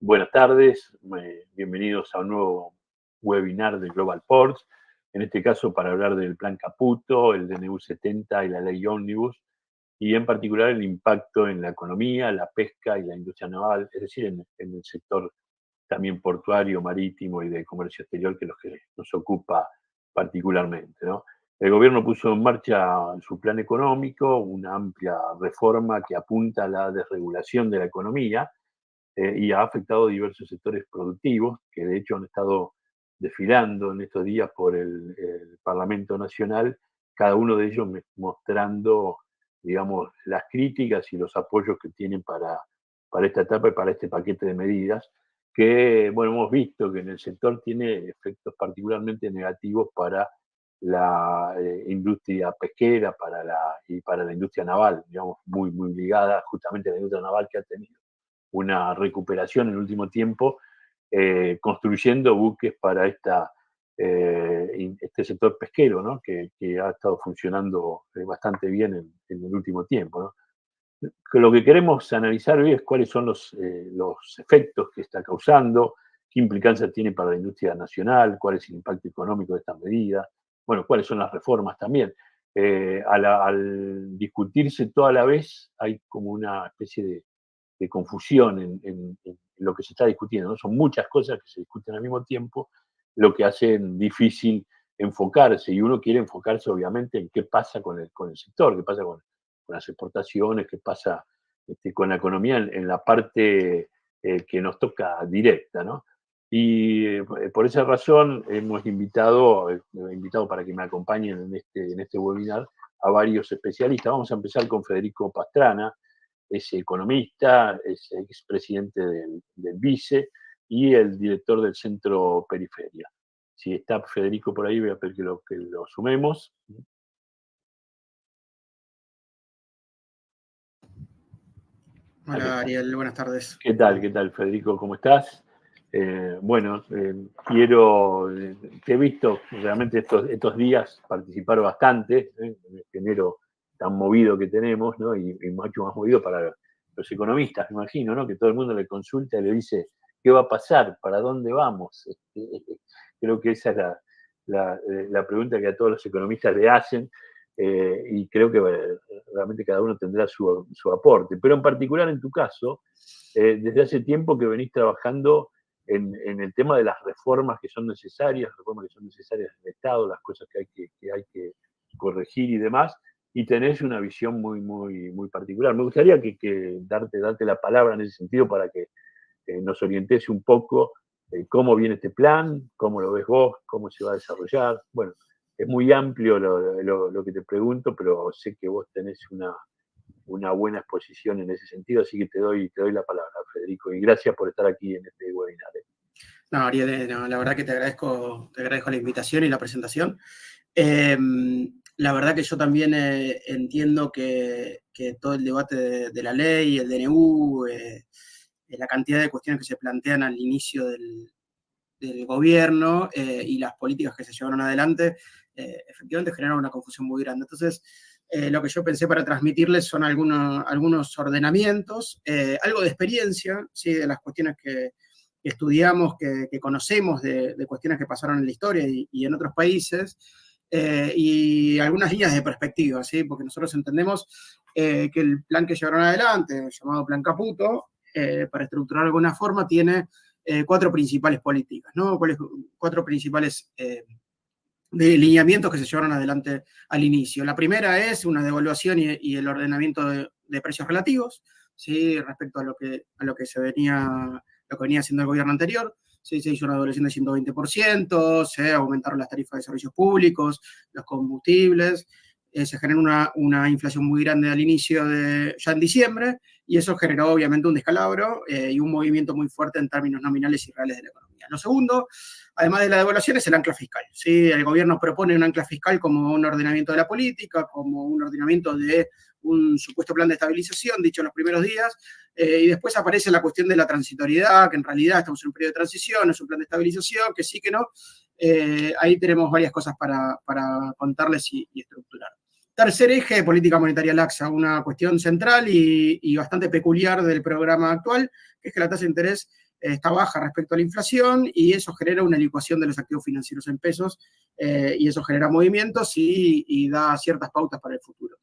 Buenas tardes, bienvenidos a un nuevo webinar de Global Ports, en este caso para hablar del Plan Caputo, el DNU 70 y la Ley Ómnibus, y en particular el impacto en la economía, la pesca y la industria naval, es decir, en el sector también portuario, marítimo y de comercio exterior, que es lo que nos ocupa particularmente, ¿no? El gobierno puso en marcha su plan económico, una amplia reforma que apunta a la desregulación de la economía, y ha afectado diversos sectores productivos que de hecho han estado desfilando en estos días por el Parlamento Nacional, cada uno de ellos mostrando, digamos, las críticas y los apoyos que tienen para esta etapa y para este paquete de medidas que, bueno, hemos visto que en el sector tiene efectos particularmente negativos para la industria pesquera y para la industria naval, digamos, muy ligada justamente a la industria naval, que ha tenido una recuperación en el último tiempo, construyendo buques para este sector pesquero, ¿no? que ha estado funcionando bastante bien en el último tiempo, ¿no? Lo que queremos analizar hoy es cuáles son los efectos que está causando, qué implicancias tiene para la industria nacional, cuál es el impacto económico de estas medidas, bueno, cuáles son las reformas también. Al discutirse toda la vez hay como una especie de confusión en lo que se está discutiendo, ¿no? Son muchas cosas que se discuten al mismo tiempo, lo que hace difícil enfocarse, y uno quiere enfocarse obviamente en qué pasa con el sector, qué pasa con las exportaciones, qué pasa con la economía en la parte que nos toca directa, ¿no? Y por esa razón he invitado para que me acompañen en este webinar a varios especialistas. Vamos a empezar con Federico Pastrana, es economista, es expresidente del BICE y el director del Centro Periferia. Si está Federico por ahí, voy a pedir que lo sumemos. Hola Ariel, buenas tardes. ¿Qué tal, Federico? ¿Cómo estás? Bueno, te he visto realmente estos días participar bastante, en este enero tan movido que tenemos, ¿no? Y mucho más movido para los economistas, me imagino, ¿no? Que todo el mundo le consulta y le dice, ¿qué va a pasar? ¿Para dónde vamos? Creo que esa es la pregunta que a todos los economistas le hacen, y creo que realmente cada uno tendrá su aporte. Pero en particular en tu caso, desde hace tiempo que venís trabajando en el tema de las reformas que son necesarias, del Estado, las cosas que hay que corregir y demás, y tenés una visión muy particular. Me gustaría que darte la palabra en ese sentido para que nos orientes un poco cómo viene este plan, cómo lo ves vos, cómo se va a desarrollar. Bueno, es muy amplio lo que te pregunto, pero sé que vos tenés una buena exposición en ese sentido, así que te doy la palabra, Federico, y gracias por estar aquí en este webinar. No, Ariel, no, la verdad que te agradezco la invitación y la presentación. La verdad que yo también entiendo que todo el debate de la ley, el DNU, la cantidad de cuestiones que se plantean al inicio del gobierno y las políticas que se llevaron adelante, efectivamente generaron una confusión muy grande. Entonces, lo que yo pensé para transmitirles son algunos ordenamientos, algo de experiencia, ¿sí? De las cuestiones que estudiamos, que conocemos, de cuestiones que pasaron en la historia y en otros países, y algunas líneas de perspectiva, ¿sí? Porque nosotros entendemos que el plan que llevaron adelante, llamado Plan Caputo, para estructurar de alguna forma, tiene 4 principales políticas, ¿no? 4 principales de lineamientos que se llevaron adelante al inicio. La primera es una devaluación y el ordenamiento de precios relativos, ¿sí? Respecto a lo que venía haciendo el gobierno anterior. ¿Sí? Se hizo una devaluación de 120%, se aumentaron las tarifas de servicios públicos, los combustibles, se generó una inflación muy grande al inicio, ya en diciembre, y eso generó obviamente un descalabro y un movimiento muy fuerte en términos nominales y reales de la economía. Lo segundo, además de la devaluación, es el ancla fiscal, ¿sí? El gobierno propone un ancla fiscal como un ordenamiento de la política, como un ordenamiento de un supuesto plan de estabilización, dicho en los primeros días, y después aparece la cuestión de la transitoriedad, que en realidad estamos en un periodo de transición, es un plan de estabilización, que sí, que no. Ahí tenemos varias cosas para contarles y estructurar. Tercer eje de política monetaria laxa, una cuestión central y bastante peculiar del programa actual, que es que la tasa de interés está baja respecto a la inflación y eso genera una licuación de los activos financieros en pesos y eso genera movimientos y da ciertas pautas para el futuro.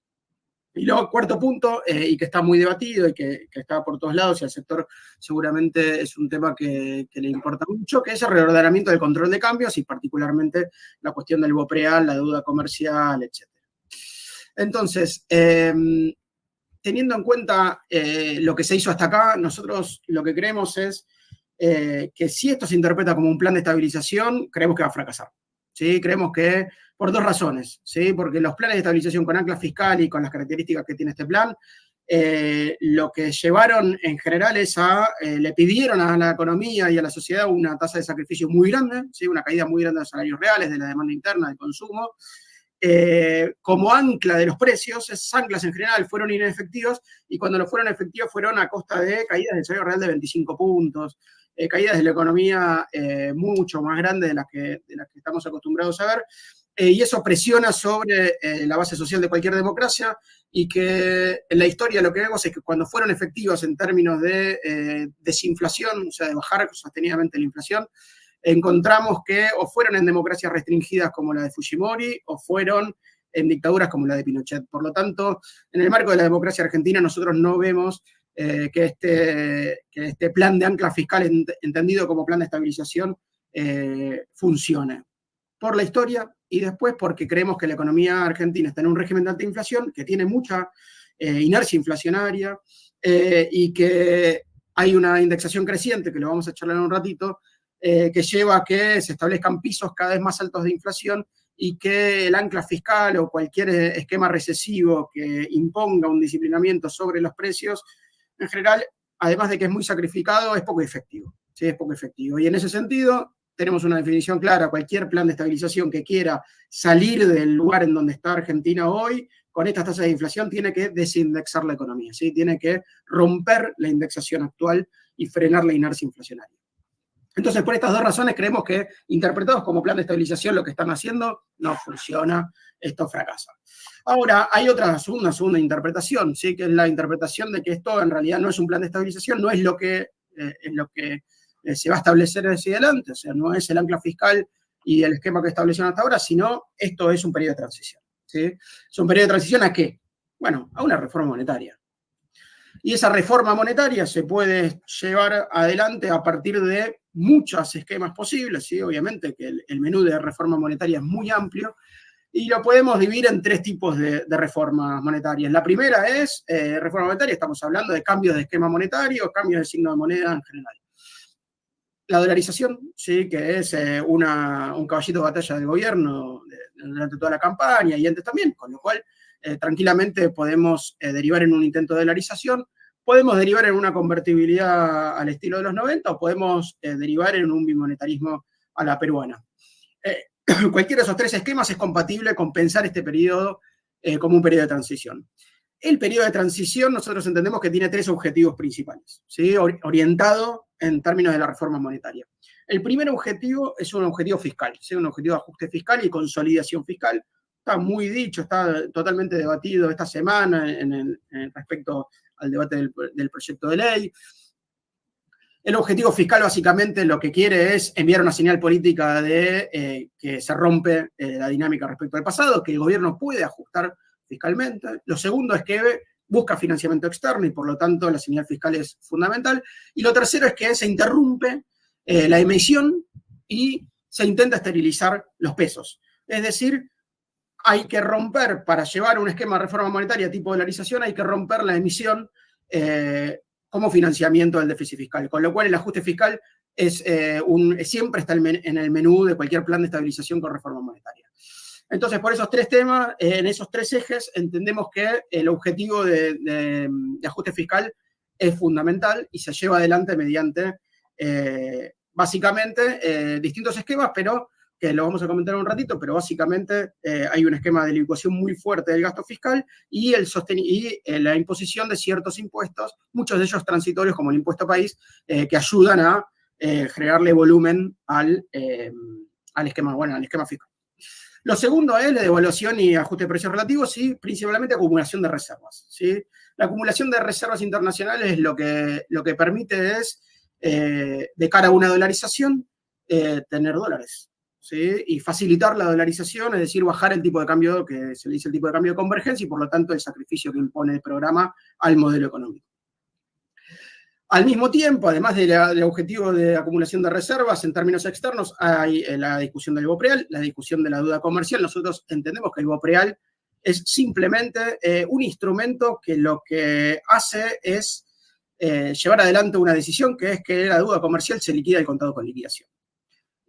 Y luego, cuarto punto, y que está muy debatido y que está por todos lados y al sector seguramente es un tema que le importa mucho, que es el reordenamiento del control de cambios y particularmente la cuestión del BOPREAL, la deuda comercial, etc. Entonces, teniendo en cuenta lo que se hizo hasta acá, nosotros lo que creemos es que si esto se interpreta como un plan de estabilización, creemos que va a fracasar. ¿Sí? Creemos que por dos razones, ¿sí? Porque los planes de estabilización con ancla fiscal y con las características que tiene este plan, lo que llevaron en general es le pidieron a la economía y a la sociedad una tasa de sacrificio muy grande, ¿sí? Una caída muy grande de los salarios reales, de la demanda interna, del consumo, como ancla de los precios. Esas anclas en general fueron inefectivas y cuando lo fueron efectivos fueron a costa de caídas del salario real de 25 puntos, caídas de la economía mucho más grandes de las que estamos acostumbrados a ver, y eso presiona sobre la base social de cualquier democracia y que en la historia lo que vemos es que cuando fueron efectivos en términos de desinflación, o sea, de bajar sostenidamente la inflación, encontramos que o fueron en democracias restringidas como la de Fujimori o fueron en dictaduras como la de Pinochet. Por lo tanto, en el marco de la democracia argentina nosotros no vemos que este plan de ancla fiscal entendido como plan de estabilización funcione. Por la historia y después porque creemos que la economía argentina está en un régimen de alta inflación, que tiene mucha inercia inflacionaria y que hay una indexación creciente, que lo vamos a charlar en un ratito, que lleva a que se establezcan pisos cada vez más altos de inflación y que el ancla fiscal o cualquier esquema recesivo que imponga un disciplinamiento sobre los precios, en general, además de que es muy sacrificado, es poco efectivo. ¿Sí? Es poco efectivo. Y en ese sentido, tenemos una definición clara: cualquier plan de estabilización que quiera salir del lugar en donde está Argentina hoy, con estas tasas de inflación, tiene que desindexar la economía, ¿sí? Tiene que romper la indexación actual y frenar la inercia inflacionaria. Entonces, por estas dos razones, creemos que interpretados como plan de estabilización, lo que están haciendo no funciona, esto fracasa. Ahora, hay una segunda interpretación, ¿sí? Que es la interpretación de que esto en realidad no es un plan de estabilización, no es lo que se va a establecer hacia adelante, o sea, no es el ancla fiscal y el esquema que establecieron hasta ahora, sino esto es un periodo de transición. ¿Sí? ¿Es un periodo de transición a qué? Bueno, a una reforma monetaria. Y esa reforma monetaria se puede llevar adelante a partir de muchos esquemas posibles, ¿sí? Obviamente que el menú de reforma monetaria es muy amplio, y lo podemos dividir en tres tipos de reformas monetarias. La primera es reforma monetaria, estamos hablando de cambios de esquema monetario, cambios de signo de moneda en general. La dolarización, ¿sí? Que es un caballito de batalla del gobierno durante toda la campaña y antes también, con lo cual tranquilamente podemos derivar en un intento de dolarización, podemos derivar en una convertibilidad al estilo de los 90 o podemos derivar en un bimonetarismo a la peruana. Cualquiera de esos tres esquemas es compatible con pensar este periodo como un periodo de transición. El periodo de transición nosotros entendemos que tiene tres objetivos principales, ¿sí? Orientado en términos de la reforma monetaria. El primer objetivo es un objetivo fiscal, ¿sí? Un objetivo de ajuste fiscal y consolidación fiscal. Está muy dicho, está totalmente debatido esta semana respecto al debate del proyecto de ley. El objetivo fiscal básicamente lo que quiere es enviar una señal política de que se rompe la dinámica respecto al pasado, que el gobierno puede ajustar fiscalmente. Lo segundo es que busca financiamiento externo y por lo tanto la señal fiscal es fundamental. Y lo tercero es que se interrumpe la emisión y se intenta esterilizar los pesos. Es decir, hay que romper, para llevar un esquema de reforma monetaria tipo dolarización, hay que romper la emisión como financiamiento del déficit fiscal, con lo cual el ajuste fiscal siempre está en el menú de cualquier plan de estabilización con reforma monetaria. Entonces, por esos tres temas, en esos tres ejes, entendemos que el objetivo de ajuste fiscal es fundamental y se lleva adelante mediante, básicamente, distintos esquemas, pero que lo vamos a comentar en un ratito, pero básicamente hay un esquema de licuación muy fuerte del gasto fiscal y, la imposición de ciertos impuestos, muchos de ellos transitorios, como el impuesto país, que ayudan a generarle volumen al esquema fiscal. Lo segundo es la devaluación y ajuste de precios relativos y principalmente acumulación de reservas, ¿sí? La acumulación de reservas internacionales lo que permite es, de cara a una dolarización, tener dólares, ¿sí? Y facilitar la dolarización, es decir, bajar el tipo de cambio, que se le dice el tipo de cambio de convergencia, y por lo tanto el sacrificio que impone el programa al modelo económico. Al mismo tiempo, además del objetivo de acumulación de reservas en términos externos, hay la discusión del BOPREAL, la discusión de la deuda comercial. Nosotros entendemos que el BOPREAL es simplemente un instrumento que lo que hace es llevar adelante una decisión, que es que la deuda comercial se liquida el contado con liquidación.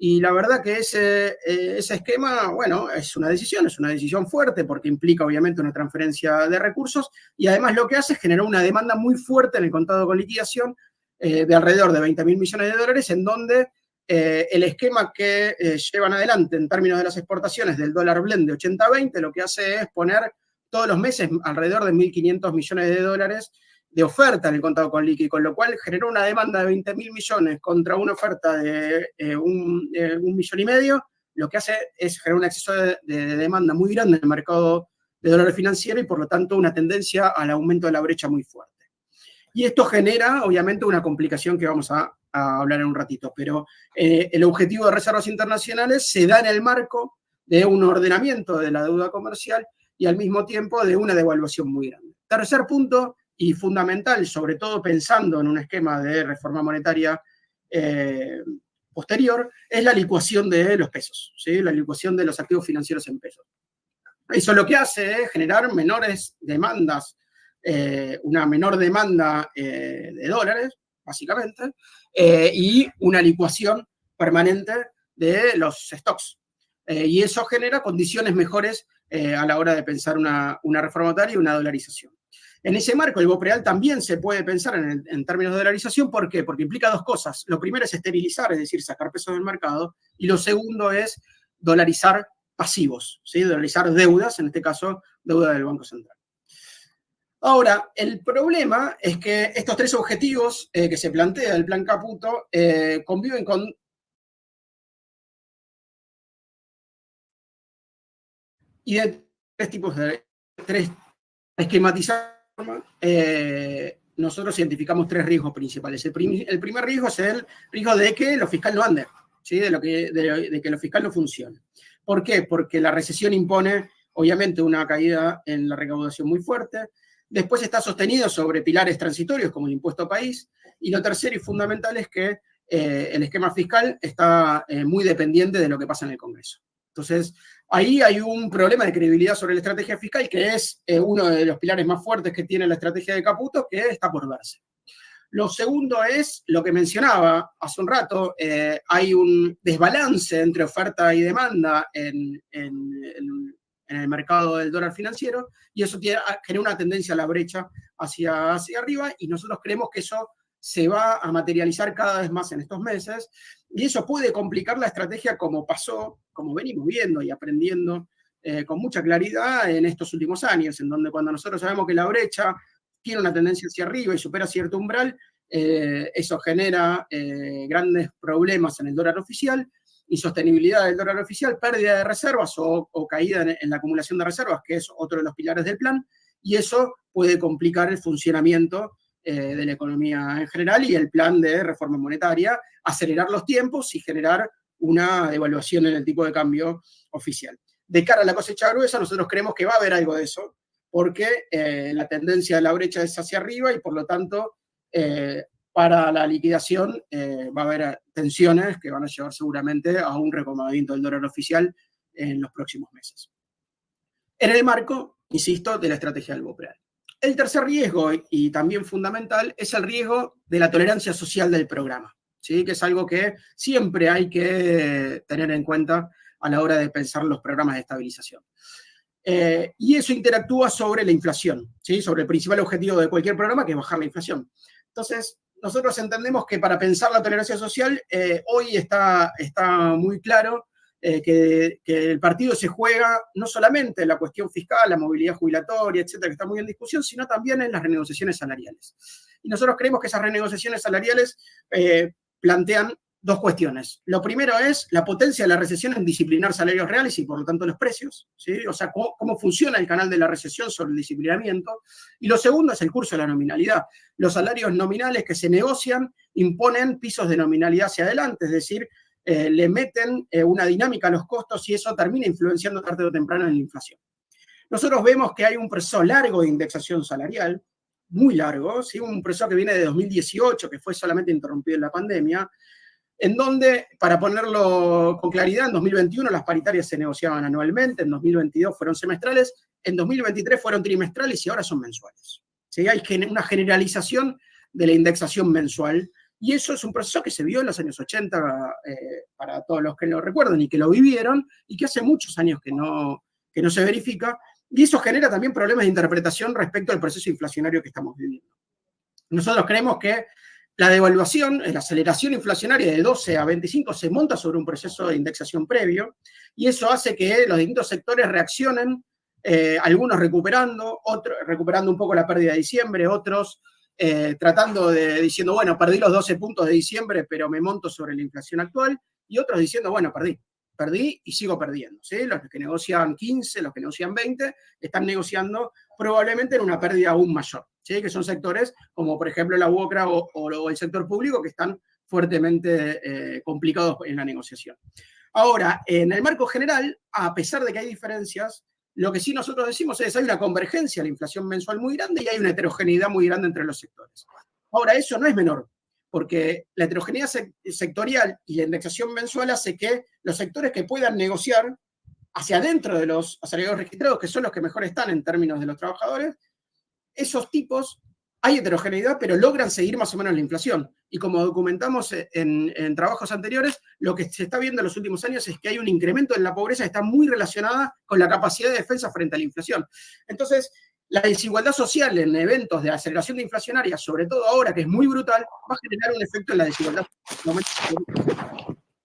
Y la verdad que ese esquema, bueno, es una decisión fuerte porque implica obviamente una transferencia de recursos y además lo que hace es generar una demanda muy fuerte en el contado con liquidación de alrededor de 20.000 millones de dólares, en donde el esquema que llevan adelante en términos de las exportaciones del dólar blend de 80-20 lo que hace es poner todos los meses alrededor de 1.500 millones de dólares de oferta en el contado con liqui, con lo cual generó una demanda de 20.000 millones contra una oferta de 1,5 millones. Lo que hace es generar un exceso de demanda muy grande en el mercado de dólares financieros y por lo tanto una tendencia al aumento de la brecha muy fuerte. Y esto genera obviamente una complicación que vamos a hablar en un ratito, pero el objetivo de reservas internacionales se da en el marco de un ordenamiento de la deuda comercial y al mismo tiempo de una devaluación muy grande. Tercer punto, y fundamental, sobre todo pensando en un esquema de reforma monetaria posterior, es la licuación de los pesos, ¿sí? La licuación de los activos financieros en pesos. Eso lo que hace es generar menores demandas, una menor demanda de dólares, básicamente, y una licuación permanente de los stocks. Y eso genera condiciones mejores a la hora de pensar una reforma monetaria y una dolarización. En ese marco, el BOPREAL también se puede pensar en términos de dolarización. ¿Por qué? Porque implica dos cosas. Lo primero es esterilizar, es decir, sacar pesos del mercado. Y lo segundo es dolarizar pasivos, ¿sí? Dolarizar deudas, en este caso, deuda del Banco Central. Ahora, el problema es que estos tres objetivos que se plantea el Plan Caputo conviven con y de tres tipos de esquematizar. Nosotros identificamos tres riesgos principales. El primer riesgo es el riesgo de que lo fiscal no ande, ¿sí? de que lo fiscal no funcione. ¿Por qué? Porque la recesión impone, obviamente, una caída en la recaudación muy fuerte. Después está sostenido sobre pilares transitorios como el impuesto país. Y lo tercero y fundamental es que el esquema fiscal está muy dependiente de lo que pasa en el Congreso. Entonces, ahí hay un problema de credibilidad sobre la estrategia fiscal, que es uno de los pilares más fuertes que tiene la estrategia de Caputo, que está por verse. Lo segundo es lo que mencionaba hace un rato, hay un desbalance entre oferta y demanda en el mercado del dólar financiero, y eso genera una tendencia a la brecha hacia arriba, y nosotros creemos que eso se va a materializar cada vez más en estos meses, y eso puede complicar la estrategia como pasó, como venimos viendo y aprendiendo con mucha claridad en estos últimos años, en donde cuando nosotros sabemos que la brecha tiene una tendencia hacia arriba y supera cierto umbral, eso genera grandes problemas en el dólar oficial, insostenibilidad del dólar oficial, pérdida de reservas o caída en la acumulación de reservas, que es otro de los pilares del plan, y eso puede complicar el funcionamiento de la economía en general y el plan de reforma monetaria, acelerar los tiempos y generar una devaluación en el tipo de cambio oficial. De cara a la cosecha gruesa, nosotros creemos que va a haber algo de eso, porque la tendencia de la brecha es hacia arriba y por lo tanto para la liquidación va a haber tensiones que van a llevar seguramente a un reacomodamiento del dólar oficial en los próximos meses. En el marco, insisto, de la estrategia del BOPREAL. El tercer riesgo, y también fundamental, es el riesgo de la tolerancia social del programa, ¿sí? Que es algo que siempre hay que tener en cuenta a la hora de pensar los programas de estabilización. Y eso interactúa sobre la inflación, ¿sí? Sobre el principal objetivo de cualquier programa, que es bajar la inflación. Entonces, nosotros entendemos que para pensar la tolerancia social, hoy está muy claro que el partido se juega no solamente en la cuestión fiscal, la movilidad jubilatoria, etcétera, que está muy en discusión, sino también en las renegociaciones salariales. Y nosotros creemos que esas renegociaciones salariales plantean dos cuestiones. Lo primero es la potencia de la recesión en disciplinar salarios reales y por lo tanto los precios, ¿sí? O sea, cómo funciona el canal de la recesión sobre el disciplinamiento. Y lo segundo es el curso de la nominalidad. Los salarios nominales que se negocian imponen pisos de nominalidad hacia adelante, es decir, le meten una dinámica a los costos y eso termina influenciando tarde o temprano en la inflación. Nosotros vemos que hay un proceso largo de indexación salarial, muy largo, ¿sí? Un proceso que viene de 2018, que fue solamente interrumpido en la pandemia, en donde, para ponerlo con claridad, en 2021 las paritarias se negociaban anualmente, en 2022 fueron semestrales, en 2023 fueron trimestrales y ahora son mensuales. ¿Sí? Hay una generalización de la indexación mensual, y eso es un proceso que se vio en los años 80, para todos los que lo recuerdan y que lo vivieron, y que hace muchos años que no se verifica, y eso genera también problemas de interpretación respecto al proceso inflacionario que estamos viviendo. Nosotros creemos que la devaluación, la aceleración inflacionaria de 12 a 25 se monta sobre un proceso de indexación previo, y eso hace que los distintos sectores reaccionen, algunos recuperando, otros recuperando un poco la pérdida de diciembre, otros diciendo, bueno, perdí los 12 puntos de diciembre, pero me monto sobre la inflación actual, y otros diciendo, bueno, perdí y sigo perdiendo, ¿sí? Los que negocian 15, los que negocian 20, están negociando probablemente en una pérdida aún mayor, ¿sí? Que son sectores como, por ejemplo, la UOCRA o el sector público, que están fuertemente complicados en la negociación. Ahora, en el marco general, a pesar de que hay diferencias, lo que sí nosotros decimos es que hay una convergencia a la inflación mensual muy grande y hay una heterogeneidad muy grande entre los sectores. Ahora, eso no es menor, porque la heterogeneidad sectorial y la indexación mensual hace que los sectores que puedan negociar hacia adentro de los asalariados registrados, que son los que mejor están en términos de los trabajadores, esos tipos, hay heterogeneidad, pero logran seguir más o menos la inflación. Y como documentamos en trabajos anteriores, lo que se está viendo en los últimos años es que hay un incremento en la pobreza que está muy relacionada con la capacidad de defensa frente a la inflación. Entonces, la desigualdad social en eventos de aceleración de inflacionaria, sobre todo ahora que es muy brutal, va a generar un efecto en la desigualdad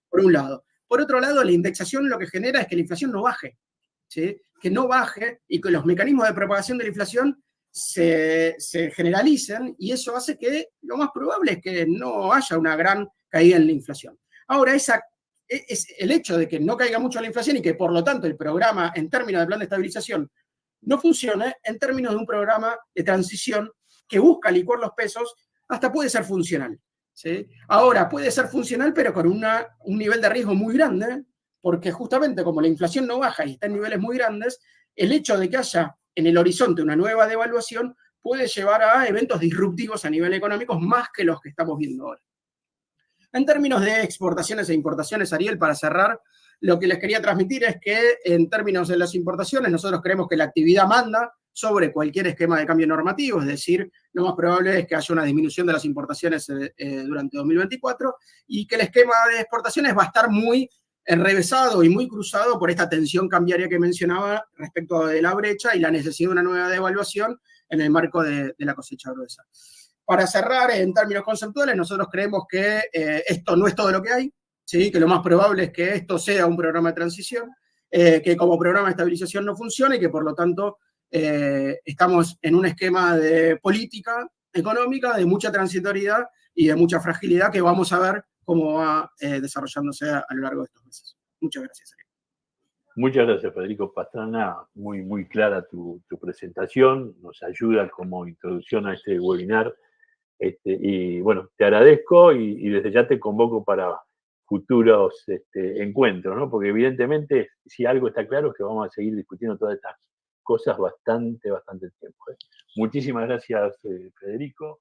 por un lado. Por otro lado, la indexación lo que genera es que la inflación no baje, ¿sí? Que no baje y que los mecanismos de propagación de la inflación se generalicen, y eso hace que lo más probable es que no haya una gran caída en la inflación. Ahora, es el hecho de que no caiga mucho la inflación y que por lo tanto el programa en términos de plan de estabilización no funcione, en términos de un programa de transición que busca licuar los pesos, hasta puede ser funcional, ¿sí? Ahora, puede ser funcional pero con un nivel de riesgo muy grande, porque justamente como la inflación no baja y está en niveles muy grandes, el hecho de que haya en el horizonte una nueva devaluación puede llevar a eventos disruptivos a nivel económico más que los que estamos viendo ahora. En términos de exportaciones e importaciones, Ariel, para cerrar, lo que les quería transmitir es que en términos de las importaciones nosotros creemos que la actividad manda sobre cualquier esquema de cambio normativo, es decir, lo más probable es que haya una disminución de las importaciones durante 2024 y que el esquema de exportaciones va a estar muy enrevesado y muy cruzado por esta tensión cambiaria que mencionaba respecto de la brecha y la necesidad de una nueva devaluación en el marco de la cosecha gruesa. Para cerrar, en términos conceptuales, nosotros creemos que esto no es todo lo que hay, ¿sí? Que lo más probable es que esto sea un programa de transición, que como programa de estabilización no funcione y que por lo tanto estamos en un esquema de política económica de mucha transitoriedad y de mucha fragilidad que vamos a ver cómo va desarrollándose a lo largo de estos meses. Muchas gracias, Ariel. Muchas gracias, Federico Pastrana. Muy, muy clara tu presentación. Nos ayuda como introducción a este webinar. Y bueno, te agradezco y desde ya te convoco para futuros encuentros, ¿no? Porque evidentemente, si algo está claro, es que vamos a seguir discutiendo todas estas cosas bastante tiempo. Muchísimas gracias, Federico.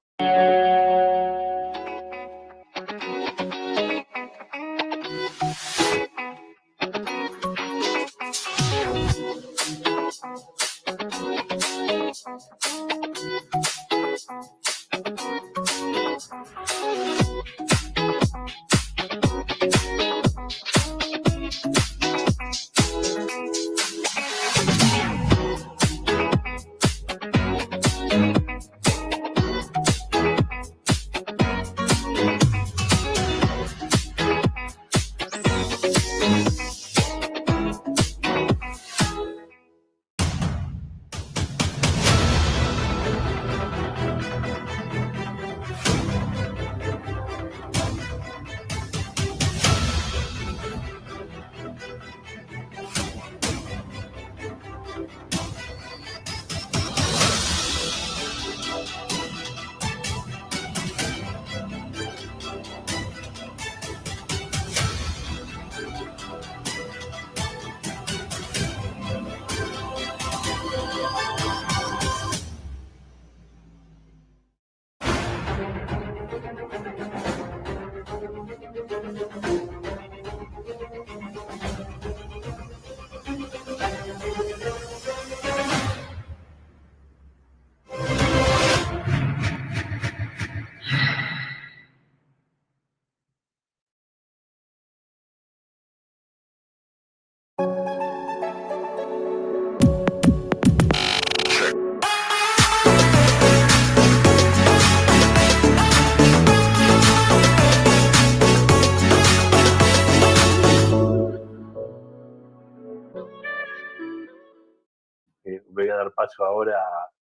Voy a dar paso ahora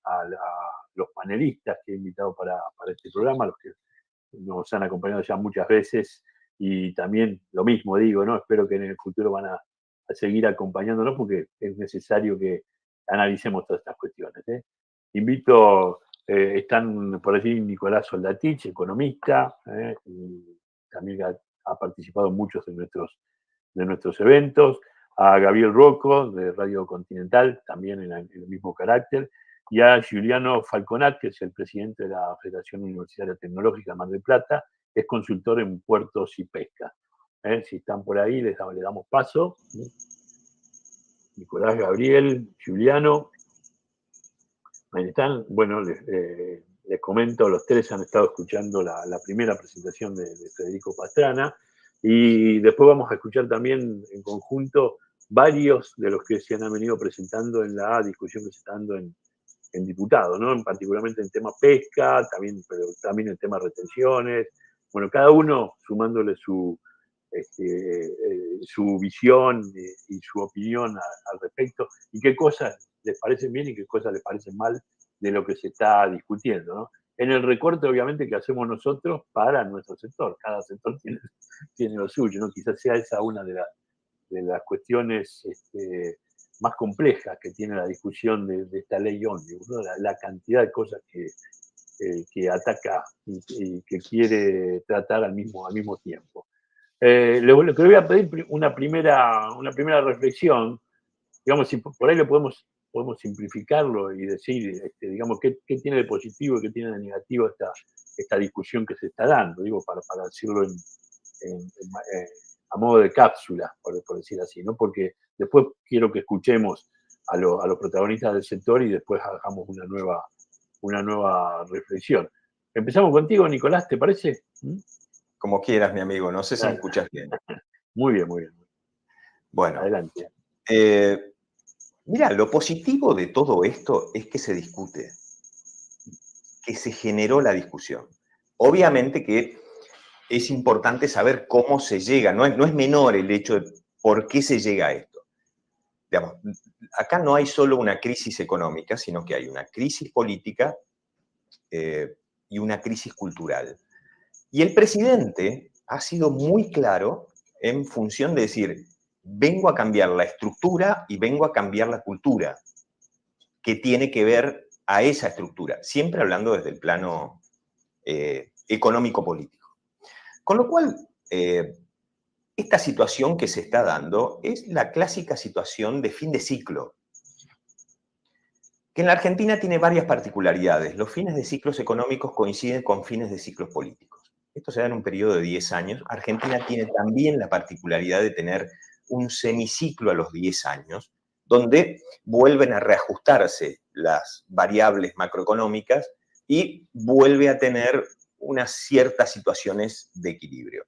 a los panelistas que he invitado para este programa, los que nos han acompañado ya muchas veces, y también lo mismo digo, ¿no? Espero que en el futuro van a seguir acompañándonos porque es necesario que analicemos todas estas cuestiones, ¿eh? Invito, están por allí Nicolás Soldatich, economista, y también ha participado en muchos de nuestros eventos, a Gabriel Rocco, de Radio Continental, también en el mismo carácter, y a Giuliano Falconat, que es el presidente de la Federación Universitaria Tecnológica Mar del Plata, que es consultor en puertos y pesca. Si están por ahí, le damos paso. Nicolás, Gabriel, Giuliano. Ahí están. Bueno, les comento, los tres han estado escuchando la primera presentación de Federico Pastrana, y después vamos a escuchar también en conjunto varios de los que se han venido presentando en la discusión que se está dando en diputados, ¿no? Particularmente en tema pesca, pero también en tema retenciones. Bueno, cada uno sumándole su visión y su opinión al respecto, y qué cosas les parecen bien y qué cosas les parecen mal de lo que se está discutiendo, ¿no? En el recorte, obviamente, que hacemos nosotros para nuestro sector. Cada sector tiene lo suyo, ¿no? Quizás sea esa una de las cuestiones más complejas que tiene la discusión de esta ley ómnibus, ¿no? La cantidad de cosas que ataca y que quiere tratar al mismo tiempo. Lo que le voy a pedir una primera reflexión, digamos, si por ahí lo podemos simplificarlo y decir, digamos, qué tiene de positivo y qué tiene de negativo esta discusión que se está dando, digo, para decirlo a modo de cápsula, por decir así, ¿no? Porque después quiero que escuchemos a los protagonistas del sector y después hagamos una nueva reflexión. Empezamos contigo, Nicolás, ¿te parece? Como quieras, mi amigo. No sé si me escuchas bien. Muy bien, muy bien. Bueno. Adelante. Mira, lo positivo de todo esto es que se discute, que se generó la discusión. Obviamente que es importante saber cómo se llega. No es menor el hecho de por qué se llega a esto. Digamos, acá no hay solo una crisis económica, sino que hay una crisis política y una crisis cultural. Y el presidente ha sido muy claro en función de decir, vengo a cambiar la estructura y vengo a cambiar la cultura, que tiene que ver a esa estructura, siempre hablando desde el plano económico-político. Con lo cual, esta situación que se está dando es la clásica situación de fin de ciclo, que en la Argentina tiene varias particularidades. Los fines de ciclos económicos coinciden con fines de ciclos políticos. Esto se da en un periodo de 10 años. Argentina tiene también la particularidad de tener un semiciclo a los 10 años, donde vuelven a reajustarse las variables macroeconómicas y vuelve a tener unas ciertas situaciones de equilibrio.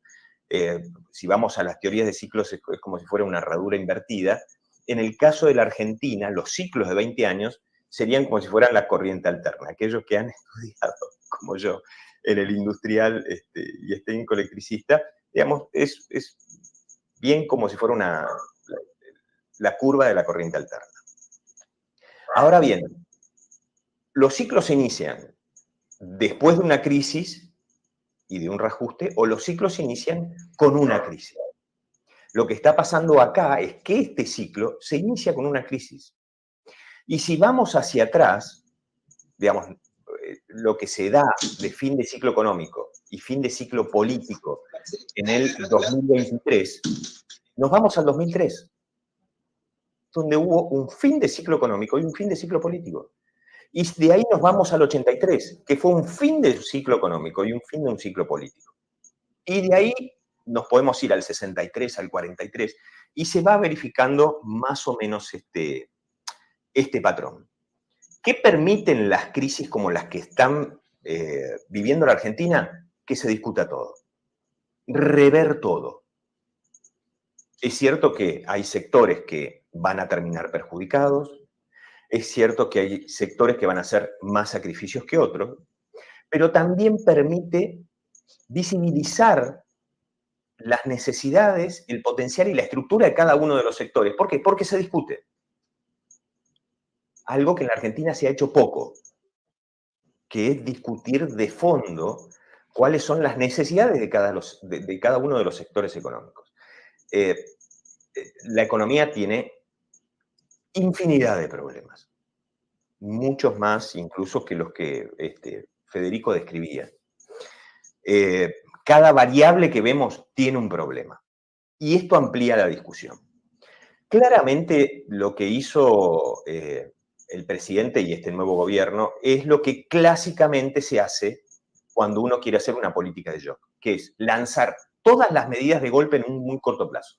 Si vamos a las teorías de ciclos, es como si fuera una herradura invertida. En el caso de la Argentina, los ciclos de 20 años serían como si fueran la corriente alterna. Aquellos que han estudiado, como yo, en el industrial y técnico electricista, digamos, es bien como si fuera la curva de la corriente alterna. Ahora bien, los ciclos se inician después de una crisis y de un reajuste, o los ciclos se inician con una crisis. Lo que está pasando acá es que este ciclo se inicia con una crisis. Y si vamos hacia atrás, digamos, lo que se da de fin de ciclo económico y fin de ciclo político en el 2023, nos vamos al 2003, donde hubo un fin de ciclo económico y un fin de ciclo político. Y de ahí nos vamos al 83, que fue un fin de un ciclo económico y un fin de un ciclo político. Y de ahí nos podemos ir al 63, al 43, y se va verificando más o menos este patrón. ¿Qué permiten las crisis como las que están viviendo la Argentina? Que se discuta todo, rever todo. Es cierto que hay sectores que van a terminar perjudicados, es cierto que hay sectores que van a hacer más sacrificios que otros, pero también permite visibilizar las necesidades, el potencial y la estructura de cada uno de los sectores. ¿Por qué? Porque se discute. Algo que en la Argentina se ha hecho poco, que es discutir de fondo cuáles son las necesidades de cada uno de los sectores económicos. La economía tiene infinidad de problemas, muchos más incluso que los que Federico describía. Cada variable que vemos tiene un problema, y esto amplía la discusión. Claramente lo que hizo el presidente y este nuevo gobierno es lo que clásicamente se hace cuando uno quiere hacer una política de shock, que es lanzar todas las medidas de golpe en un muy corto plazo.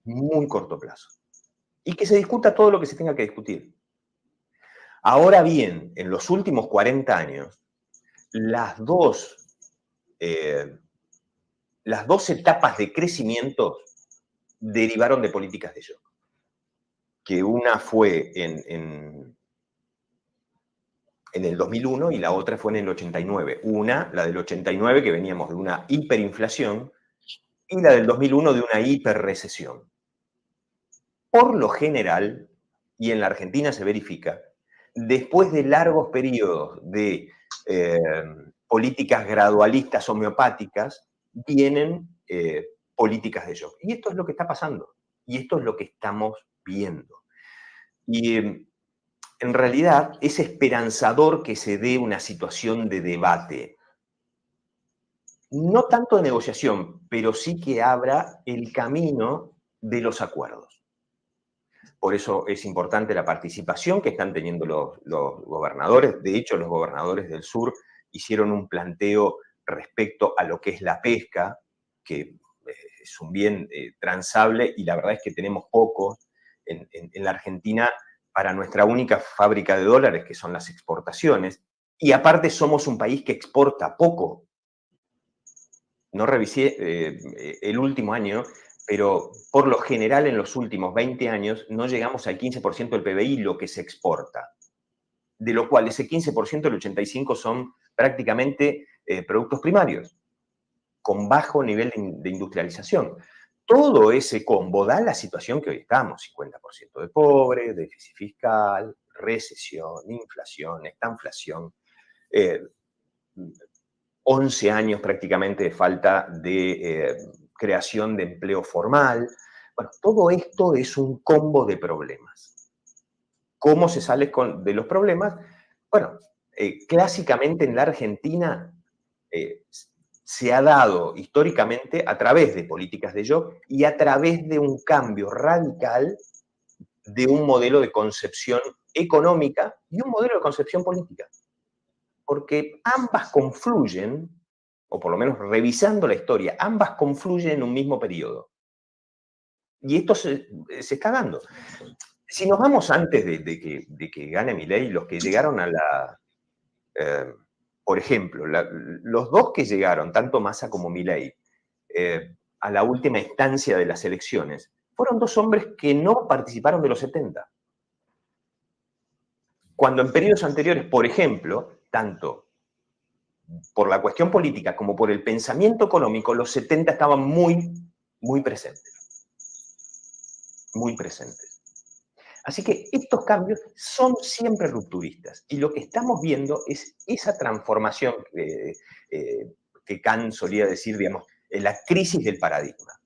Muy corto plazo. Y que se discuta todo lo que se tenga que discutir. Ahora bien, en los últimos 40 años, las dos etapas de crecimiento derivaron de políticas de shock. Que una fue en el 2001 y la otra fue en el 89. Una, la del 89, que veníamos de una hiperinflación, y la del 2001 de una hiperrecesión. Por lo general, y en la Argentina se verifica, después de largos periodos de políticas gradualistas homeopáticas, vienen políticas de shock. Y esto es lo que está pasando, y esto es lo que estamos viendo. Y en realidad es esperanzador que se dé una situación de debate. No tanto de negociación, pero sí que abra el camino de los acuerdos. Por eso es importante la participación que están teniendo los gobernadores. De hecho, los gobernadores del sur hicieron un planteo respecto a lo que es la pesca, que es un bien transable, y la verdad es que tenemos poco en la Argentina para nuestra única fábrica de dólares, que son las exportaciones, y aparte somos un país que exporta poco. No revisé el último año, pero por lo general en los últimos 20 años no llegamos al 15% del PBI lo que se exporta, de lo cual ese 15%, el 85% son prácticamente productos primarios, con bajo nivel de industrialización. Todo ese combo da la situación que hoy estamos: 50% de pobres, déficit fiscal, recesión, inflación, estanflación, 11 años prácticamente de falta de creación de empleo formal. Bueno, todo esto es un combo de problemas. ¿Cómo se sale de los problemas? Bueno, clásicamente en la Argentina se ha dado históricamente a través de políticas de shock y a través de un cambio radical de un modelo de concepción económica y un modelo de concepción política. Porque ambas confluyen, o por lo menos revisando la historia, ambas confluyen en un mismo periodo. Y esto se está dando. Si nos vamos antes de que gane Milei, los que llegaron a la... por ejemplo, los dos que llegaron, tanto Massa como Milei, a la última instancia de las elecciones, fueron dos hombres que no participaron de los 70. Cuando en periodos anteriores, por ejemplo, tanto por la cuestión política como por el pensamiento económico, los 70 estaban muy, muy presentes. Muy presentes. Así que estos cambios son siempre rupturistas. Y lo que estamos viendo es esa transformación que Kant solía decir, digamos, la crisis del paradigma.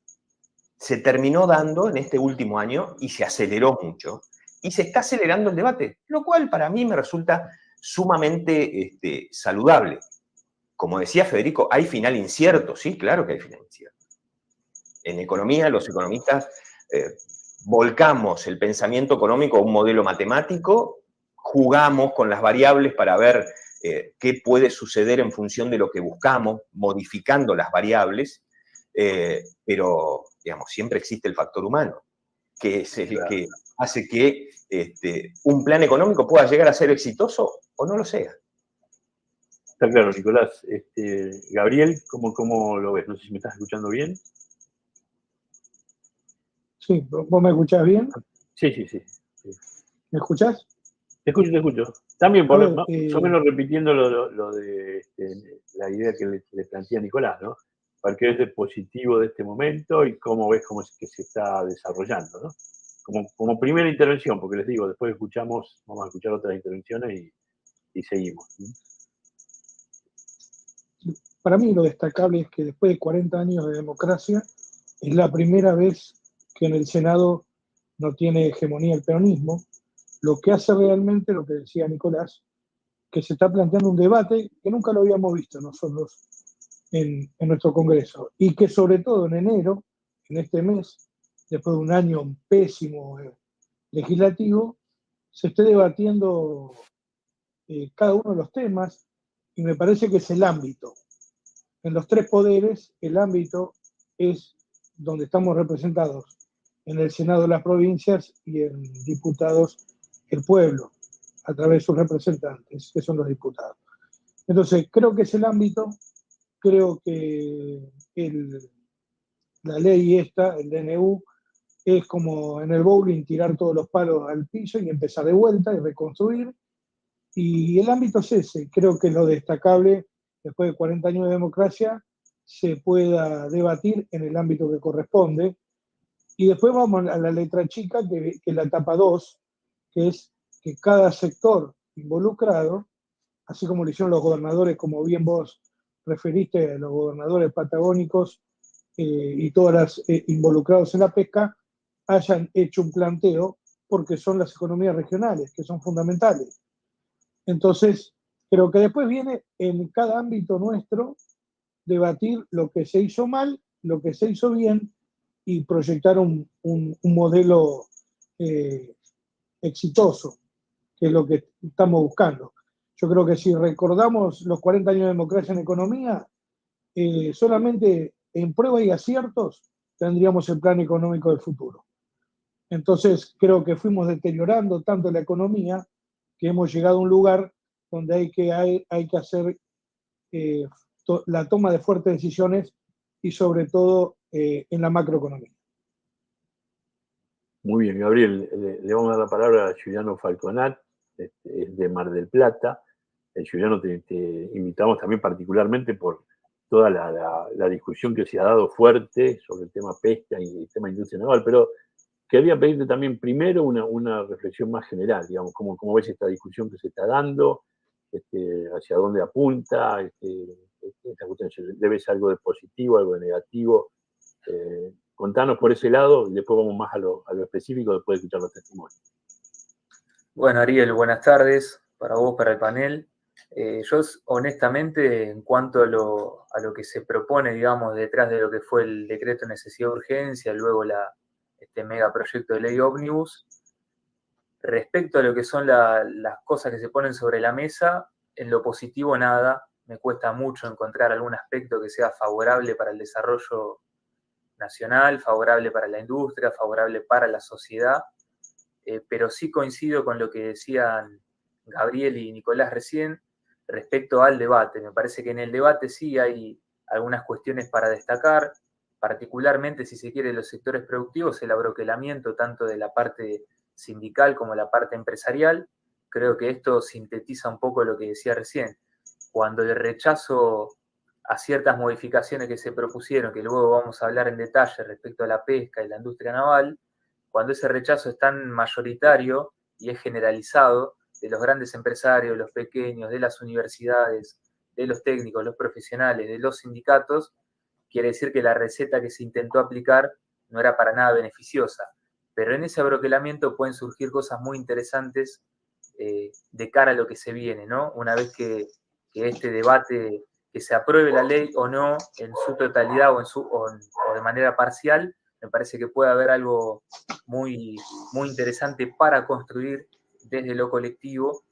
Se terminó dando en este último año y se aceleró mucho. Y se está acelerando el debate, lo cual para mí me resulta sumamente saludable. Como decía Federico, ¿hay final incierto? Sí, claro que hay final incierto. En economía, los economistas volcamos el pensamiento económico a un modelo matemático, jugamos con las variables para ver qué puede suceder en función de lo que buscamos, modificando las variables, pero, digamos, siempre existe el factor humano, que es el que hace que un plan económico pueda llegar a ser exitoso o no lo sea. Está claro, Nicolás. Gabriel, ¿cómo lo ves? No sé si me estás escuchando bien. Sí, ¿vos me escuchás bien? Sí. ¿Me escuchás? Te escucho. También, A ver, más o menos repitiendo lo de la idea que le plantea Nicolás, ¿no? ¿Para qué ves de positivo de este momento y cómo ves cómo es que se está desarrollando, ¿no? Como primera intervención, porque les digo, después vamos a escuchar otras intervenciones y seguimos. para mí lo destacable es que después de 40 años de democracia, es la primera vez que en el Senado no tiene hegemonía el peronismo, lo que hace realmente lo que decía Nicolás, que se está planteando un debate que nunca lo habíamos visto nosotros en nuestro Congreso, y que sobre todo en enero, en este mes, después de un año pésimo legislativo, se esté debatiendo cada uno de los temas, y me parece que es el ámbito. En los tres poderes, el ámbito es donde estamos representados, en el Senado de las provincias y en diputados el pueblo, a través de sus representantes, que son los diputados. Entonces, creo que es el ámbito, creo que la ley esta, el DNU, es como en el bowling tirar todos los palos al piso y empezar de vuelta y reconstruir. Y el ámbito es ese, creo que es lo destacable, después de 40 años de democracia, se pueda debatir en el ámbito que corresponde. Y después vamos a la letra chica, que es la etapa 2, que es que cada sector involucrado, así como lo hicieron los gobernadores, como bien vos referiste a los gobernadores patagónicos y todas las involucrados en la pesca, hayan hecho un planteo, porque son las economías regionales, que son fundamentales. Entonces, creo que después viene en cada ámbito nuestro debatir lo que se hizo mal, lo que se hizo bien y proyectar un modelo exitoso, que es lo que estamos buscando. Yo creo que si recordamos los 40 años de democracia en economía, solamente en pruebas y aciertos tendríamos el plan económico del futuro. Entonces, creo que fuimos deteriorando tanto la economía que hemos llegado a un lugar donde hay que hacer la toma de fuertes decisiones y sobre todo en la macroeconomía. Muy bien, Gabriel. Le vamos a dar la palabra a Giuliano Falconat, es de Mar del Plata. Giuliano, te invitamos también particularmente por toda la discusión que se ha dado fuerte sobre el tema pesca y el tema industria naval, pero quería pedirte también primero una reflexión más general, digamos, cómo ves esta discusión que se está dando, hacia dónde apunta, esta cuestión, debe ser algo de positivo, algo de negativo. Contanos por ese lado y después vamos más a lo específico después de escuchar los testimonios. Bueno, Ariel, buenas tardes para vos, para el panel. Yo honestamente, en cuanto a lo que se propone, digamos, detrás de lo que fue el decreto de necesidad de urgencia, luego este megaproyecto de ley ómnibus, respecto a lo que son las cosas que se ponen sobre la mesa, en lo positivo nada, me cuesta mucho encontrar algún aspecto que sea favorable para el desarrollo nacional, favorable para la industria, favorable para la sociedad, pero sí coincido con lo que decían Gabriel y Nicolás recién respecto al debate. Me parece que en el debate sí hay algunas cuestiones para destacar, particularmente, si se quiere, los sectores productivos, el abroquelamiento tanto de la parte sindical como la parte empresarial. Creo que esto sintetiza un poco lo que decía recién. Cuando el rechazo a ciertas modificaciones que se propusieron, que luego vamos a hablar en detalle respecto a la pesca y la industria naval, cuando ese rechazo es tan mayoritario y es generalizado de los grandes empresarios, los pequeños, de las universidades, de los técnicos, los profesionales, de los sindicatos, quiere decir que la receta que se intentó aplicar no era para nada beneficiosa. Pero en ese abroquelamiento pueden surgir cosas muy interesantes de cara a lo que se viene, ¿no? Una vez que este debate, que se apruebe la ley o no en su totalidad o de manera parcial, me parece que puede haber algo muy, muy interesante para construir desde lo colectivo,